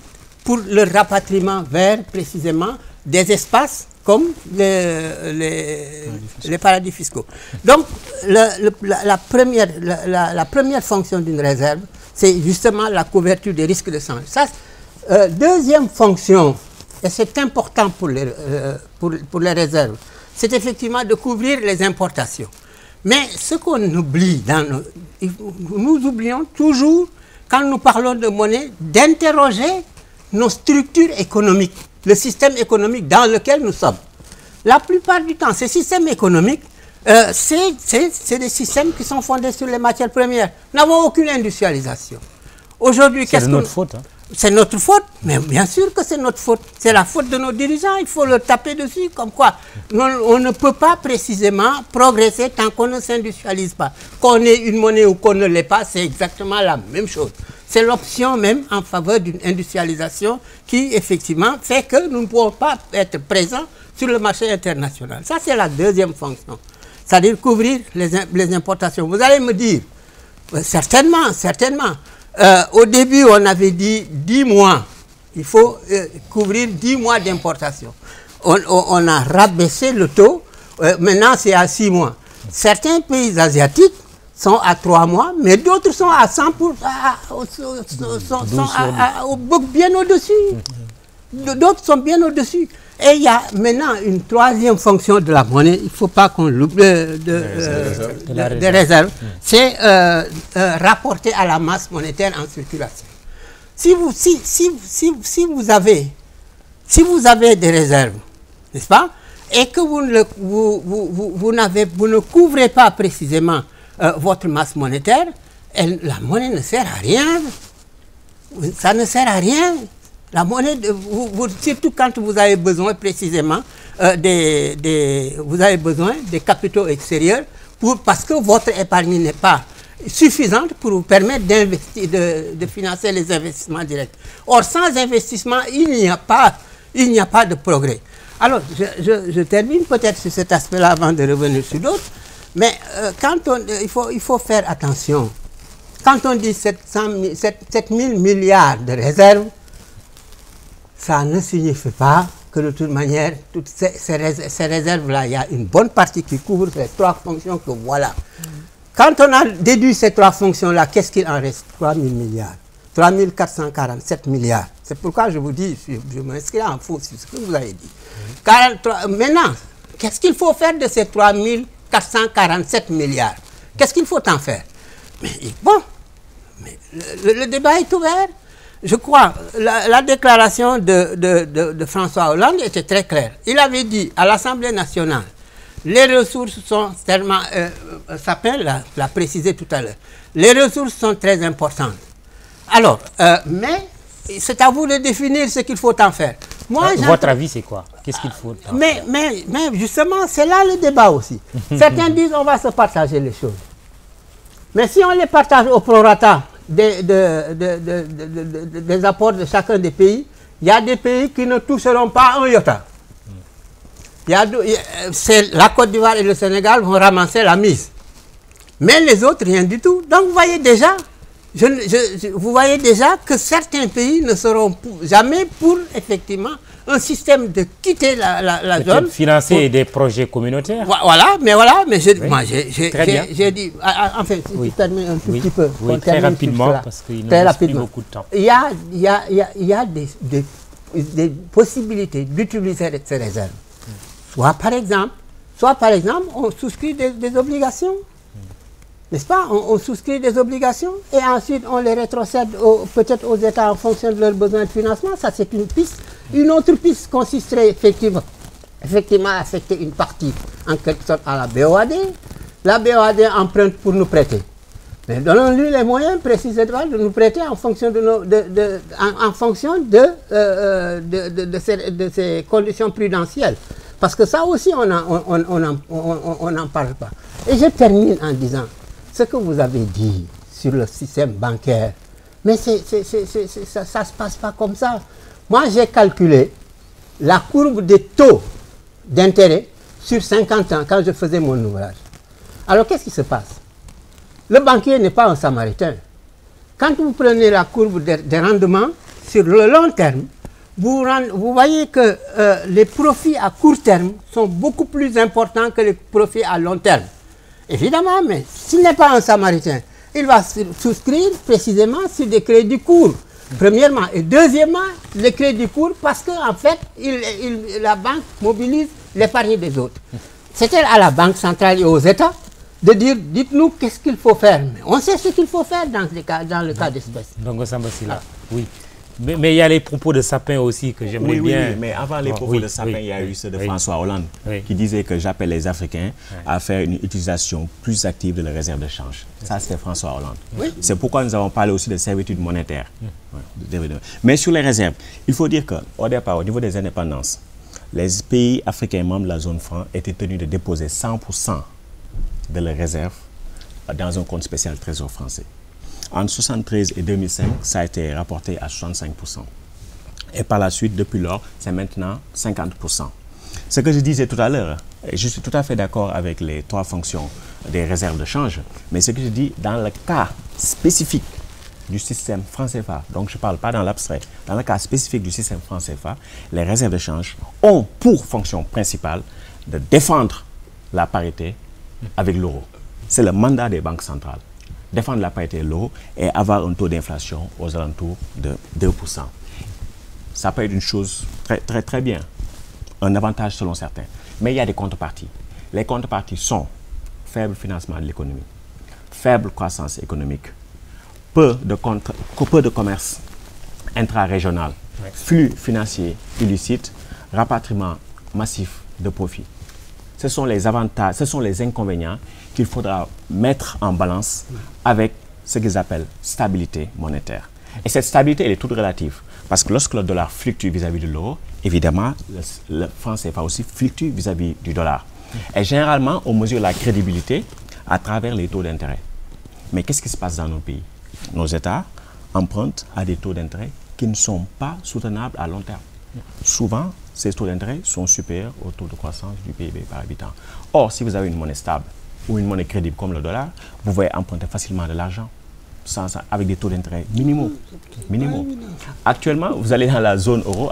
pour le rapatriement vers précisément des espaces comme les paradis fiscaux. Donc la première fonction d'une réserve, c'est justement la couverture des risques de change. Deuxième fonction, et c'est important pour les réserves, c'est effectivement de couvrir les importations. Mais ce qu'on oublie, nous oublions toujours, quand nous parlons de monnaie, d'interroger nos structures économiques, le système économique dans lequel nous sommes. La plupart du temps, ces systèmes économiques, c'est des systèmes qui sont fondés sur les matières premières. Nous n'avons aucune industrialisation. Aujourd'hui,
c'est notre faute. Hein?
C'est notre faute, mais bien sûr que c'est notre faute. C'est la faute de nos dirigeants, il faut leur taper dessus, comme quoi on ne peut pas précisément progresser tant qu'on ne s'industrialise pas. Qu'on ait une monnaie ou qu'on ne l'ait pas, c'est exactement la même chose. C'est l'option même en faveur d'une industrialisation qui, effectivement, fait que nous ne pouvons pas être présents sur le marché international. Ça, c'est la deuxième fonction. C'est-à-dire couvrir les importations. Vous allez me dire, certainement, au début, on avait dit 10 mois. Il faut couvrir 10 mois d'importation. On a rabaissé le taux. Maintenant, c'est à 6 mois. Certains pays asiatiques sont à 3 mois, mais d'autres sont à 100%, bien au-dessus. D'autres sont bien au-dessus. Et il y a maintenant une troisième fonction de la monnaie, il ne faut pas qu'on l'oublie, des réserves, c'est rapporter à la masse monétaire en circulation. Si vous avez des réserves, n'est-ce pas, et que vous ne couvrez pas précisément votre masse monétaire, la monnaie ne sert à rien. Ça ne sert à rien. La monnaie, surtout quand vous avez besoin précisément vous avez besoin des capitaux extérieurs parce que votre épargne n'est pas suffisante pour vous permettre d'investir, de financer les investissements directs. Or, sans investissement, il n'y a pas de progrès. Alors, je termine peut-être sur cet aspect-là avant de revenir sur d'autres, mais il faut faire attention. Quand on dit 7 000 milliards de réserves, ça ne signifie pas que de toute manière, toutes ces réserves-là, il y a une bonne partie qui couvre les 3 fonctions que voilà. Quand on a déduit ces 3 fonctions-là, qu'est-ce qu'il en reste? 3 000 milliards. 3 447 milliards. C'est pourquoi je vous dis, je m'inscris en faux sur ce que vous avez dit. Maintenant, qu'est-ce qu'il faut faire de ces 3 447 milliards? Qu'est-ce qu'il faut en faire? Mais bon, mais le débat est ouvert. Je crois, la déclaration de François Hollande était très claire. Il avait dit à l'Assemblée nationale, les ressources sont tellement, Sapin l'a précisé tout à l'heure, les ressources sont très importantes. Alors, mais c'est à vous de définir ce qu'il faut en faire. Moi,
votre avis, c'est quoi? Qu'est-ce qu'il faut en faire?
Mais justement, c'est là le débat aussi. Certains disent on va se partager les choses. Mais si on les partage au prorata des apports de chacun des pays, il y a des pays qui ne toucheront pas un iota. La Côte d'Ivoire et le Sénégal vont ramasser la mise. Mais les autres, rien du tout. Donc vous voyez déjà, vous voyez déjà que certains pays ne seront jamais pour, effectivement, un système de quitter la zone.
Financer des projets communautaires.
Voilà, mais moi j'ai dit, enfin, si tu termines un tout petit peu.
Oui, très rapidement, parce qu'il ne reste plus beaucoup de temps.
Il y a des possibilités d'utiliser ces réserves. Soit par exemple, on souscrit des obligations. N'est-ce pas? On souscrit des obligations et ensuite on les rétrocède peut-être aux États en fonction de leurs besoins de financement. Ça, c'est une piste. Une autre piste consisterait effectivement à affecter une partie en quelque sorte à la BOAD. La BOAD emprunte pour nous prêter. Mais donnons-lui les moyens précisément de nous prêter en fonction de ces conditions prudentielles. Parce que ça aussi, on n'en parle pas. Et je termine en disant, ce que vous avez dit sur le système bancaire, mais ça ne se passe pas comme ça. Moi, j'ai calculé la courbe des taux d'intérêt sur 50 ans quand je faisais mon ouvrage. Alors, qu'est-ce qui se passe? Le banquier n'est pas un samaritain. Quand vous prenez la courbe des rendements sur le long terme, vous voyez que les profits à court terme sont beaucoup plus importants que les profits à long terme. Évidemment, mais s'il n'est pas un samaritain, il va souscrire précisément sur des crédits courts, premièrement. Et deuxièmement, les crédits courts parce qu'en fait, la banque mobilise l'épargne des autres. C'était à la Banque centrale et aux États de dire, dites-nous qu'est-ce qu'il faut faire. Mais on sait ce qu'il faut faire dans le cas d'espèce.
Donc, oui. Mais il y a les propos de Sapin aussi que j'aimerais bien...
Oui, mais avant les propos de Sapin, il y a eu ceux de François Hollande qui disait que j'appelle les Africains à faire une utilisation plus active de la réserve de change. Ça, c'était François Hollande. C'est pourquoi nous avons parlé aussi de servitude monétaire. Mais sur les réserves, il faut dire qu'au départ, au niveau des indépendances, les pays africains membres de la zone franc étaient tenus de déposer 100% de leurs réserves dans un compte spécial Trésor français. En 1973 et 2005, ça a été rapporté à 65%. Et par la suite, depuis lors, c'est maintenant 50%. Ce que je disais tout à l'heure, je suis tout à fait d'accord avec les 3 fonctions des réserves de change, mais ce que je dis, dans le cas spécifique du système franc CFA, donc je ne parle pas dans l'abstrait, dans le cas spécifique du système franc CFA, les réserves de change ont pour fonction principale de défendre la parité avec l'euro. C'est le mandat des banques centrales. Défendre la parité de l'euro et avoir un taux d'inflation aux alentours de 2%. Ça peut être une chose très bien, un avantage selon certains. Mais il y a des contreparties. Les contreparties sont faible financement de l'économie, faible croissance économique, peu de commerce intra-régional, flux financiers illicites, rapatriement massif de profits. Ce sont les avantages, ce sont les inconvénients qu'il faudra mettre en balance avec ce qu'ils appellent stabilité monétaire. Et cette stabilité, elle est toute relative. Parce que lorsque le dollar fluctue vis-à-vis de l'euro, évidemment, le franc CFA aussi fluctue vis-à-vis du dollar. Et généralement, on mesure la crédibilité à travers les taux d'intérêt. Mais qu'est-ce qui se passe dans nos pays? Nos États empruntent à des taux d'intérêt qui ne sont pas soutenables à long terme. Souvent, ces taux d'intérêt sont supérieurs au taux de croissance du PIB par habitant. Or, si vous avez une monnaie stable ou une monnaie crédible comme le dollar, vous pouvez emprunter facilement de l'argent avec des taux d'intérêt minimaux. Actuellement, vous allez dans la zone euro,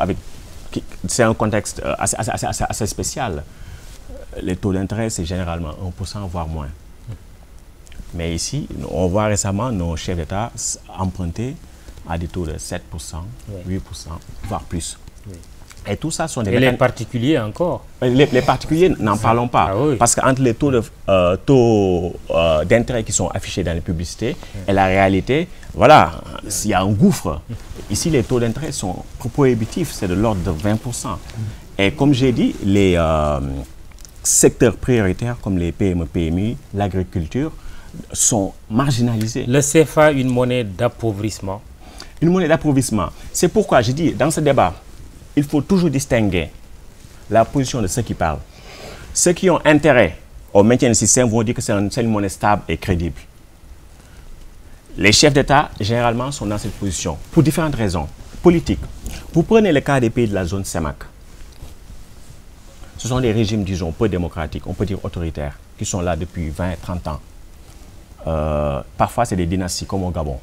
c'est un contexte assez spécial. Les taux d'intérêt, c'est généralement 1%, voire moins. Mais ici, on voit récemment nos chefs d'État emprunter à des taux de 7%, 8%, voire plus. Et tout ça sont des...
Et les particuliers encore?
Les particuliers, n'en parlons pas. Parce qu'entre les taux d'intérêt qui sont affichés dans les publicités et la réalité, voilà, il y a un gouffre. Ici, les taux d'intérêt sont prohibitifs, c'est de l'ordre de 20%. Et comme j'ai dit, les secteurs prioritaires comme les PME, PMI, l'agriculture, sont marginalisés.
Le CFA, une monnaie d'appauvrissement?
Une monnaie d'appauvrissement. C'est pourquoi je dis, dans ce débat, il faut toujours distinguer la position de ceux qui parlent. Ceux qui ont intérêt au maintien du système vont dire que c'est une monnaie stable et crédible. Les chefs d'État, généralement, sont dans cette position pour différentes raisons politiques. Vous prenez le cas des pays de la zone CEMAC. Ce sont des régimes, disons, peu démocratiques, on peut dire autoritaires, qui sont là depuis 20-30 ans. Parfois, c'est des dynasties comme au Gabon.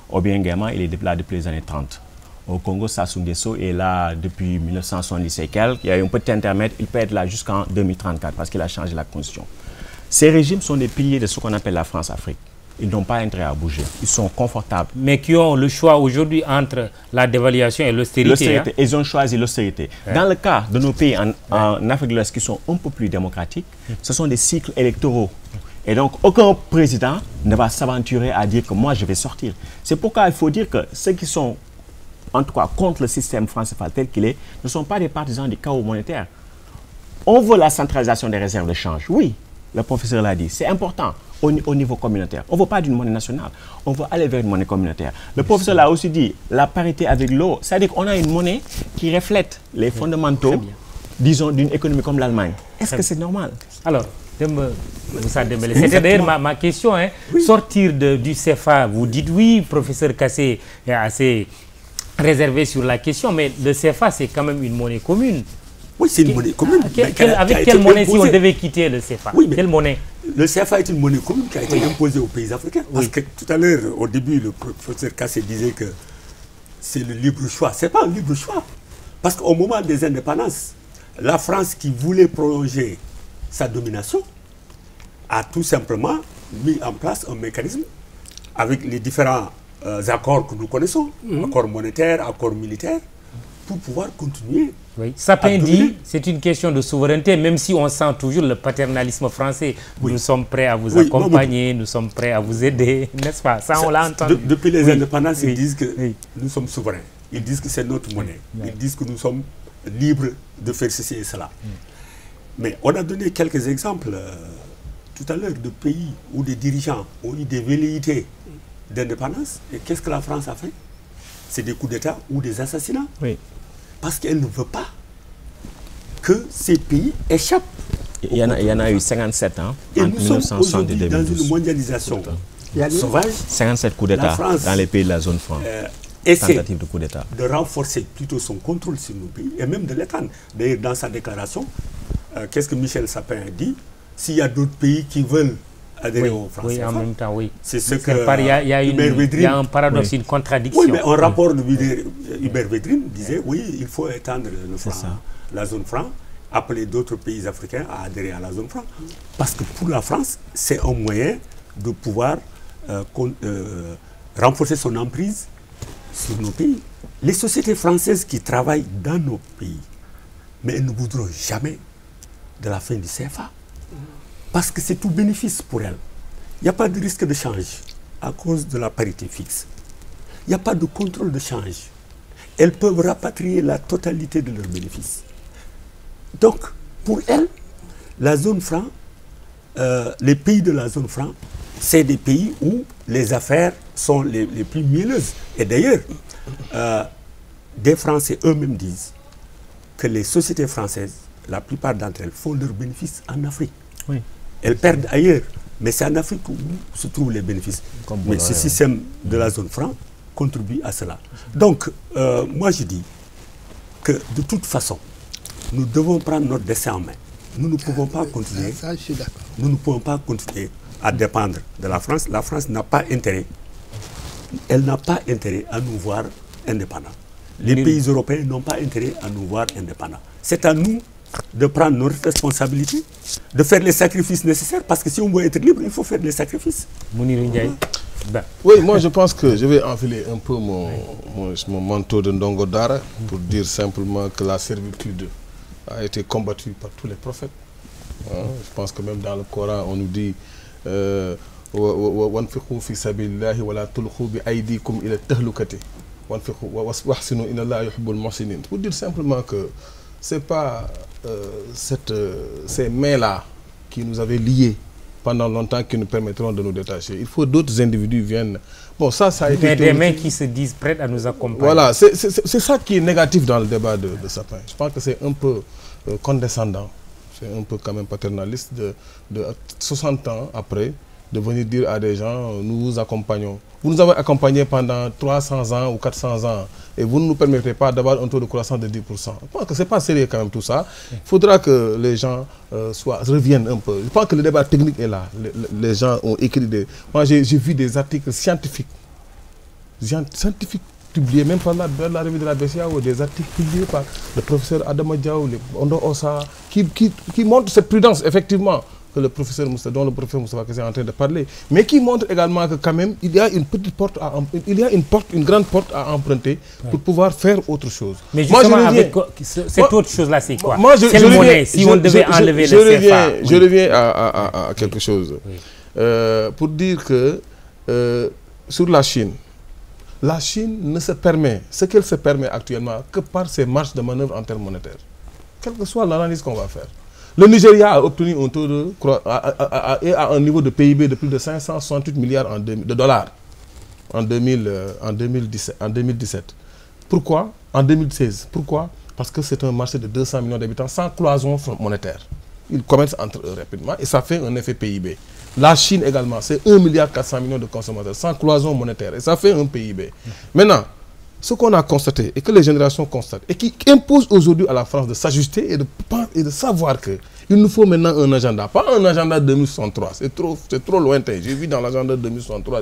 Au Biengama, il est là depuis les années 30. Au Congo, Sassou Nguesso est là depuis 1970 et quelques. Il y a eu un petit intermède, il peut être là jusqu'en 2034 parce qu'il a changé la constitution. Ces régimes sont des piliers de ce qu'on appelle la France-Afrique. Ils n'ont pas intérêt à bouger. Ils sont confortables.
Mais qui ont le choix aujourd'hui entre la dévaluation et l'austérité.
Ils ont choisi l'austérité. Dans le cas de nos pays en Afrique de l'Ouest qui sont un peu plus démocratiques, ce sont des cycles électoraux. Et donc, aucun président ne va s'aventurer à dire que moi, je vais sortir. C'est pourquoi il faut dire que ceux qui sont, en tout cas, contre le système franc CFA tel qu'il est, ne sont pas des partisans du chaos monétaire. On veut la centralisation des réserves de change. Oui, le professeur l'a dit, c'est important au niveau communautaire. On ne veut pas d'une monnaie nationale, on veut aller vers une monnaie communautaire. Le professeur l'a aussi dit, la parité avec l'euro, c'est-à-dire qu'on a une monnaie qui reflète les fondamentaux, disons, d'une économie comme l'Allemagne. Est-ce que c'est normal?
Alors, c'était d'ailleurs ma question. Hein. Oui. Sortir du CFA, vous dites oui, professeur Kassé est assez réservé sur la question, mais le CFA, c'est quand même une monnaie commune.
Oui, c'est une monnaie commune.
Avec quelle monnaie, si on devait quitter le CFA?
Oui,
quelle monnaie?
Le CFA est une monnaie commune qui a été imposée aux pays africains. Parce que tout à l'heure, au début, le professeur Kassé disait que c'est le libre choix. Ce n'est pas un libre choix. Parce qu'au moment des indépendances, la France qui voulait prolonger sa domination a tout simplement mis en place un mécanisme avec les différents accords que nous connaissons, accords monétaires, accords militaires, pour pouvoir continuer.
Oui. Sapin dit c'est une question de souveraineté, même si on sent toujours le paternalisme français. Oui. Nous sommes prêts à vous accompagner, nous sommes prêts à vous aider, n'est-ce pas? Ça, on l'a entendu.
Depuis les indépendances, ils disent que nous sommes souverains. Ils disent que c'est notre monnaie. Ils disent que nous sommes libres de faire ceci et cela. Mais on a donné quelques exemples tout à l'heure de pays où des dirigeants ont eu des velléités d'indépendance. Et qu'est-ce que la France a fait? C'est des coups d'État ou des assassinats.
Oui.
Parce qu'elle ne veut pas que ces pays échappent.
Il y en a eu 57 ans, entre 1960 et 2012.
Dans une mondialisation sauvage.
57 coups d'État dans les pays de la zone franc.
Essaie de renforcer plutôt son contrôle sur nos pays et même de l'étendre. D'ailleurs, dans sa déclaration, qu'est-ce que Michel Sapin a dit? S'il y a d'autres pays qui veulent adhérer au franc CFA,
en même temps, oui.
C'est ce que
il y a un paradoxe, une contradiction.
Oui, mais un rapport de Hubert Védrine disait, oui, il faut étendre le franc, la zone franc, appeler d'autres pays africains à adhérer à la zone franc. Parce que pour la France, c'est un moyen de pouvoir renforcer son emprise sur nos pays. Les sociétés françaises qui travaillent dans nos pays, mais elles ne voudront jamais de la fin du CFA. Parce que c'est tout bénéfice pour elles. Il n'y a pas de risque de change à cause de la parité fixe. Il n'y a pas de contrôle de change. Elles peuvent rapatrier la totalité de leurs bénéfices. Donc, pour elles, la zone franc, les pays de la zone franc, c'est des pays où les affaires sont les plus mielleuses. Et d'ailleurs, des Français eux-mêmes disent que les sociétés françaises, la plupart d'entre elles, font leurs bénéfices en Afrique.
Oui.
Elles perdent ailleurs. Mais c'est en Afrique où se trouvent les bénéfices. Mais ce système de la zone franc contribue à cela. Donc, moi je dis que de toute façon, nous devons prendre notre destin en main. Nous ne pouvons pas continuer.
Ça, je suis d'accord.
Nous ne pouvons pas continuer à dépendre de la France. La France n'a pas intérêt. Elle n'a pas intérêt à nous voir indépendants. Les pays européens n'ont pas intérêt à nous voir indépendants. C'est à nous de prendre nos responsabilités, de faire les sacrifices nécessaires, parce que si on veut être libre, il faut faire des sacrifices.
Oui, moi je pense que je vais enfiler un peu mon manteau de Ndongo Dara pour dire simplement que la servitude a été combattue par tous les prophètes. Hein? Je pense que même dans le Coran, on nous dit وَانْفِقُوا فِي سَبِيلِ اللَّهِ وَلَا تُلْقُوا بِأَيْدِيكُمْ إِلَى التَّهْلُكَةِ وَأَحْسِنُوا إِنَّ اللَّهَ يُحِبُّ الْمُحْسِنِينَ. Pour dire simplement que ce n'est pas ces mains-là qui nous avaient liés pendant longtemps qui nous permettront de nous détacher. Il faut d'autres individus viennent. Bon, ça a été...
Mais des mains qui se disent prêtes à nous accompagner.
Voilà, c'est ça qui est négatif dans le débat de Sapin. Je pense que c'est un peu condescendant, c'est un peu quand même paternaliste de 60 ans après, de venir dire à des gens, nous vous accompagnons. Vous nous avez accompagnés pendant 300 ans ou 400 ans et vous ne nous permettez pas d'avoir un taux de croissance de 10%. Je pense que ce n'est pas sérieux quand même tout ça. Il faudra que les gens reviennent un peu. Je pense que le débat technique est là. Les gens ont écrit des... Moi j'ai vu des articles scientifiques publiés même par la revue de la BCEAO, des articles publiés par le professeur Adama Diaw, Ondo Ossa, qui montrent cette prudence effectivement que le professeur Moustapha, dont le professeur Moustapha est en train de parler, mais qui montre également que quand même il y a une petite porte une grande porte à emprunter pour pouvoir faire autre chose.
Mais justement, cette autre chose-là, c'est quoi? C'est
le
monnaie, si on devait enlever le CFA.
Je reviens à quelque chose. Pour dire que sur la Chine ne se permet, ce qu'elle se permet actuellement, que par ses marges de manœuvre en termes monétaires. Quelle que soit l'analyse qu'on va faire. Le Nigeria a obtenu un taux à un niveau de PIB de plus de 568 milliards de dollars en 2017. Pourquoi? En 2016. Pourquoi? Parce que c'est un marché de 200 millions d'habitants sans cloison monétaire. Ils commercent entre eux rapidement et ça fait un effet PIB. La Chine également, c'est 1,4 milliard de consommateurs sans cloison monétaire et ça fait un PIB. Maintenant, ce qu'on a constaté et que les générations constatent et qui impose aujourd'hui à la France de s'ajuster et de savoir qu'il nous faut maintenant un agenda, pas un agenda 2063, c'est trop lointain. J'ai vu dans l'agenda 2063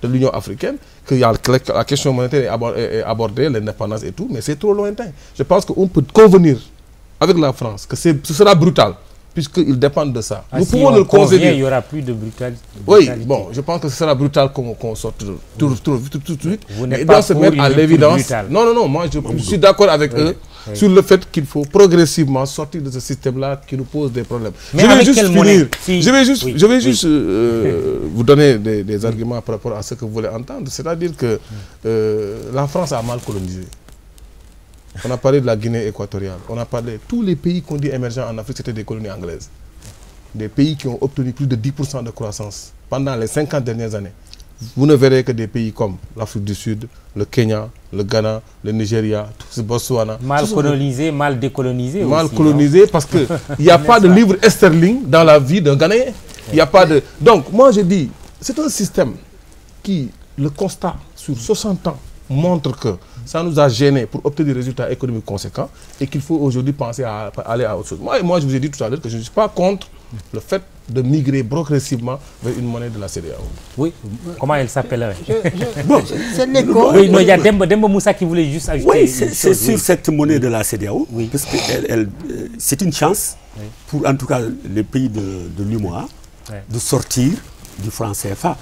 de l'Union africaine que la question monétaire est abordée, l'indépendance et tout, mais c'est trop lointain. Je pense qu'on peut convenir avec la France que ce sera brutal, puisqu'ils dépendent de ça.
Nous pouvons le convenir. Il n'y aura plus de brutalité.
Oui, bon, je pense que ce sera brutal qu'on sorte tout de suite. Ils doivent se mettre à l'évidence. Non, moi je suis d'accord avec eux sur le fait qu'il faut progressivement sortir de ce système-là qui nous pose des problèmes.
Mais je vais juste finir.
Je vais juste vous donner des arguments par rapport à ce que vous voulez entendre. C'est-à-dire que la France a mal colonisé. On a parlé de la Guinée équatoriale. On a parlé... Tous les pays qu'on dit émergents en Afrique, c'était des colonies anglaises. Des pays qui ont obtenu plus de 10% de croissance pendant les 50 dernières années. Vous ne verrez que des pays comme l'Afrique du Sud, le Kenya, le Ghana, le Nigeria, le Botswana.
Mal colonisé, mal décolonisé.
Mal colonisé parce qu'il n'y a pas de livre sterling dans la vie d'un Ghanéen. Il n'y a pas de... Donc, moi je dis, c'est un système qui, le constat sur 60 ans, montre que ça nous a gênés pour obtenir des résultats économiques conséquents et qu'il faut aujourd'hui penser à aller à autre chose. Moi, je vous ai dit tout à l'heure que je ne suis pas contre le fait de migrer progressivement vers une monnaie de la CEDEAO.
Oui, comment elle s'appellerait?
C'est l'écho.
Oui, il y a Demba Moussa qui voulait juste ajouter.
Oui, c'est sur cette monnaie de la CEDEAO, parce que c'est une chance pour en tout cas les pays de l'UMOA de sortir du franc CFA.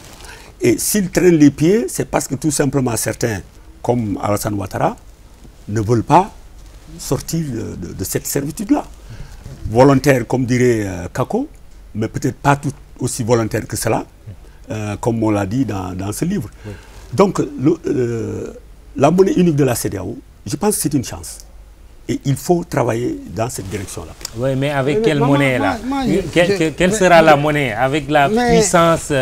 Et s'ils traînent les pieds, c'est parce que tout simplement certains, comme Alassane Ouattara, ne veulent pas sortir de cette servitude-là. Volontaire, comme dirait Kako, mais peut-être pas tout aussi volontaire que cela, comme on l'a dit dans ce livre. Oui. Donc, la monnaie unique de la CEDEAO, je pense que c'est une chance. Et il faut travailler dans cette direction-là.
Oui, mais avec quelle monnaie là? Quelle sera la monnaie? Avec la puissance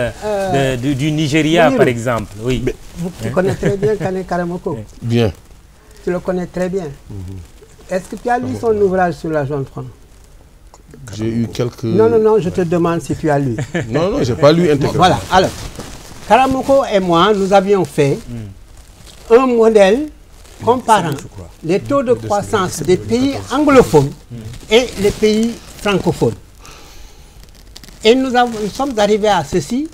du Nigeria, par exemple. Oui.
Tu connais très bien Kane Karamoko.
Bien.
Tu le connais très bien. Est-ce que tu as lu son ouvrage sur la zone franc?
J'ai eu quelques...
Non, je te demande si tu as lu.
Non, je n'ai pas lu intégralement.
Voilà, alors, Karamoko et moi, nous avions fait un modèle comparant les taux de croissance des pays anglophones et les pays francophones. Et nous sommes arrivés à ceci.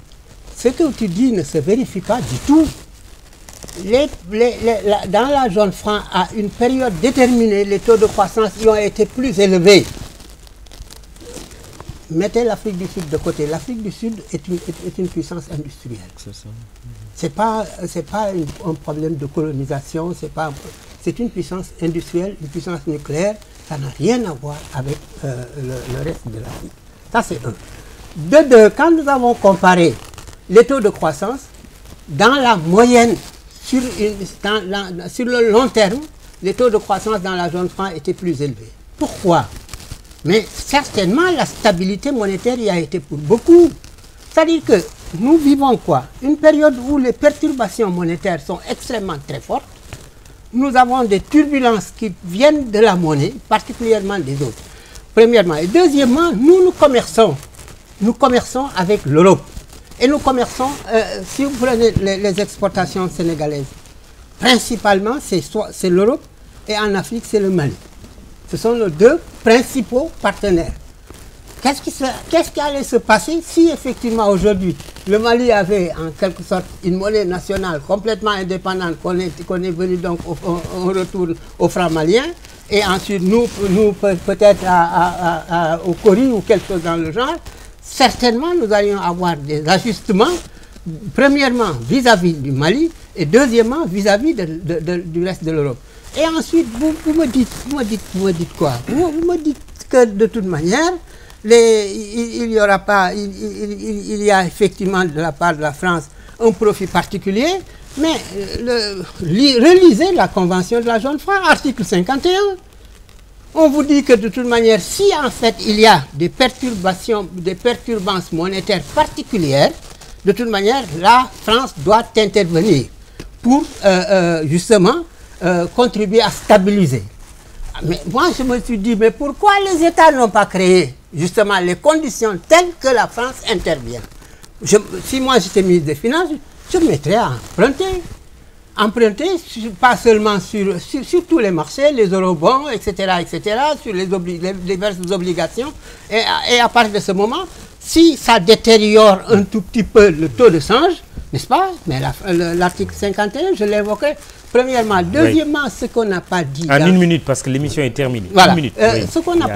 Ce que tu dis ne se vérifie pas du tout. Dans la zone franc, à une période déterminée, les taux de croissance y ont été plus élevés. Mettez l'Afrique du Sud de côté. L'Afrique du Sud est une puissance industrielle. C'est pas un problème de colonisation, c'est une puissance industrielle, une puissance nucléaire. Ça n'a rien à voir avec le reste de l'Afrique. Ça, c'est un. De deux, quand nous avons comparé les taux de croissance, dans la moyenne, sur le long terme, les taux de croissance dans la zone franc étaient plus élevés. Pourquoi? Mais certainement, la stabilité monétaire y a été pour beaucoup. C'est-à-dire que nous vivons quoi? Une période où les perturbations monétaires sont extrêmement très fortes. Nous avons des turbulences qui viennent de la monnaie, particulièrement des autres. Premièrement. Et deuxièmement, nous commerçons avec l'Europe. Et nous commerçons, si vous prenez les exportations sénégalaises, principalement c'est l'Europe et en Afrique c'est le Mali. Ce sont nos deux principaux partenaires. Qu'est-ce qui allait se passer si effectivement aujourd'hui le Mali avait en quelque sorte une monnaie nationale complètement indépendante, qu'on est venu donc on retourne au franc malien et ensuite nous peut-être au Cori ou quelque chose dans le genre. Certainement, nous allions avoir des ajustements, premièrement vis-à-vis du Mali et deuxièmement vis-à-vis du reste de l'Europe. Et ensuite, vous me dites quoi? Vous me dites que de toute manière, il y a effectivement de la part de la France un profit particulier, mais relisez la Convention de la zone franc, article 51. On vous dit que de toute manière, si en fait il y a des perturbances monétaires particulières, de toute manière, la France doit intervenir pour justement contribuer à stabiliser. Mais moi, je me suis dit, mais pourquoi les États n'ont pas créé justement les conditions telles que la France intervient? Si moi j'étais ministre des Finances, je me mettrais à emprunter, pas seulement sur tous les marchés, les eurobonds, etc., sur les diverses obligations. Et à partir de ce moment, si ça détériore un tout petit peu le taux de change, n'est-ce pas? Mais l'article 51, je l'évoquais. Premièrement. Deuxièmement, ce qu'on n'a pas dit...
En une minute, parce que l'émission est terminée.
Voilà.
Une minute.
Ce qu'on n'a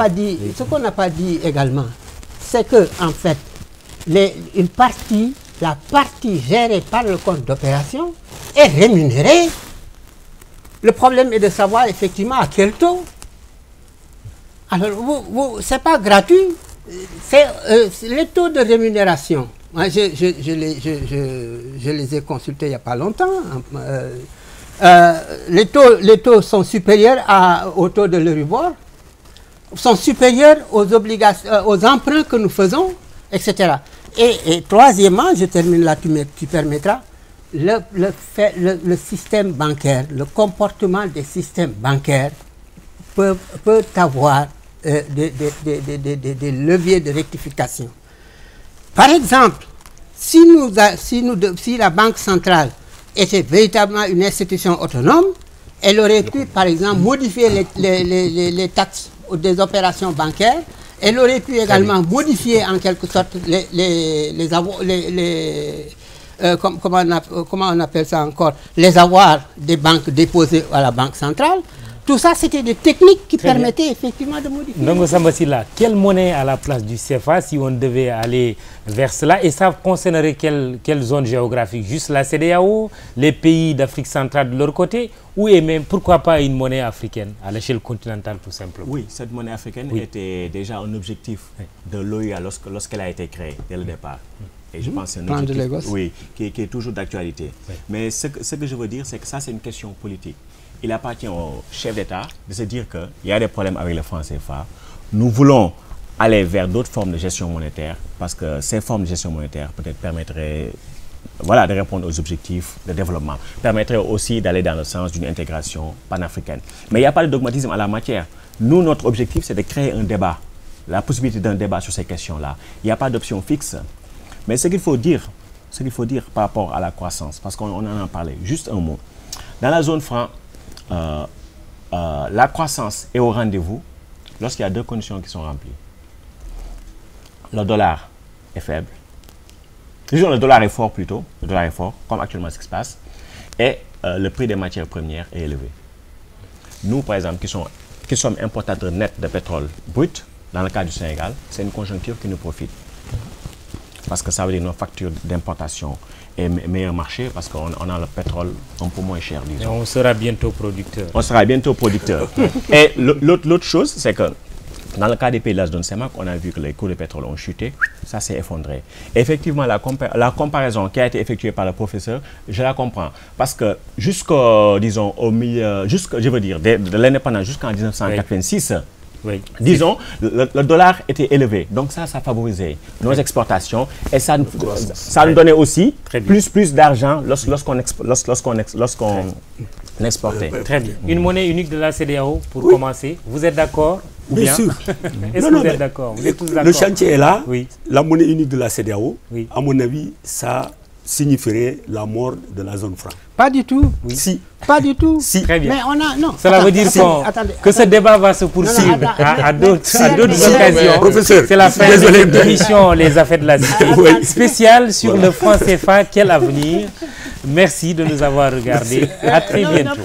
pas dit également, c'est que en fait, la partie gérée par le compte d'opération est rémunérée. Le problème est de savoir effectivement à quel taux. Alors, c'est pas gratuit. C'est les taux de rémunération. Moi, je les ai consultés il n'y a pas longtemps. Les taux sont supérieurs au taux de l'Euribor, sont supérieurs aux emprunts que nous faisons, etc. Et troisièmement, je termine là, tu permettras, le système bancaire, le comportement des systèmes bancaires peut avoir des leviers de rectification. Par exemple, si la Banque centrale était véritablement une institution autonome, elle aurait pu, par exemple, modifier les taxes des opérations bancaires. Elle aurait pu également modifier en quelque sorte comment on appelle ça encore, les avoirs des banques déposées à la Banque centrale. Tout ça, c'était des techniques qui permettaient effectivement de modifier.
Donc, Samba Sylla, quelle monnaie à la place du CFA si on devait aller vers cela? Et ça concernerait quelle zone géographique? Juste la CEDEAO, les pays d'Afrique centrale de leur côté? Ou et même, pourquoi pas une monnaie africaine à l'échelle continentale tout simplement?
Oui, cette monnaie africaine était déjà un objectif de l'OUA lorsqu'elle a été créée dès le départ. Et je pense que c'est un objectif qui est toujours d'actualité. Mais ce que je veux dire, c'est que ça, c'est une question politique. Il appartient au chef d'État de se dire qu'il y a des problèmes avec le franc CFA. Nous voulons aller vers d'autres formes de gestion monétaire parce que ces formes de gestion monétaire peut-être permettraient de répondre aux objectifs de développement, permettraient aussi d'aller dans le sens d'une intégration panafricaine. Mais il n'y a pas de dogmatisme en la matière. Nous, notre objectif, c'est de créer un débat la possibilité d'un débat sur ces questions-là. Il n'y a pas d'option fixe. Mais ce qu'il faut dire par rapport à la croissance, parce qu'on en a parlé, juste un mot. Dans la zone franc, la croissance est au rendez-vous lorsqu'il y a deux conditions qui sont remplies. Le dollar est faible. Disons, le dollar est fort plutôt. Le dollar est fort, comme actuellement ce qui se passe. Et le prix des matières premières est élevé. Nous, par exemple, qui sommes importateurs nets de pétrole brut, dans le cas du Sénégal, c'est une conjoncture qui nous profite. Parce que ça veut dire nos factures d'importation et meilleur marché, parce qu'on a le pétrole un peu moins cher, disons.
Et on sera bientôt producteur.
On sera bientôt producteur. Et l'autre chose, c'est que dans le cas des pays de la zone CEMAC, on a vu que les cours de pétrole ont chuté, ça s'est effondré. Et effectivement, la comparaison qui a été effectuée par le professeur, je la comprends. Parce que disons, au milieu, je veux dire, de l'indépendance jusqu'en 1986, oui. Disons, le dollar était élevé. Donc ça favorisait nos exportations et ça nous donnait aussi plus d'argent lorsqu'on exportait.
Très bien. Une monnaie unique de la CEDEAO pour commencer. Vous êtes d'accord?
Bien sûr.
Est-ce que vous êtes d'accord? Vous êtes tous d'accord?
Le chantier est là.
Oui.
La monnaie unique de la CEDEAO,
oui.
À mon avis, ça signifierait la mort de la zone franc.
Pas du tout.
Oui. Si.
Pas du tout.
Si.
Très bien.
Mais on a... Non.
Cela veut dire que ce débat va se poursuivre à d'autres occasions.
Professeur,
c'est la fin de l'émission Les Affaires de la Cité. Oui. Spéciale sur le franc CFA. Quel avenir? Merci de nous avoir regardés. À très bientôt.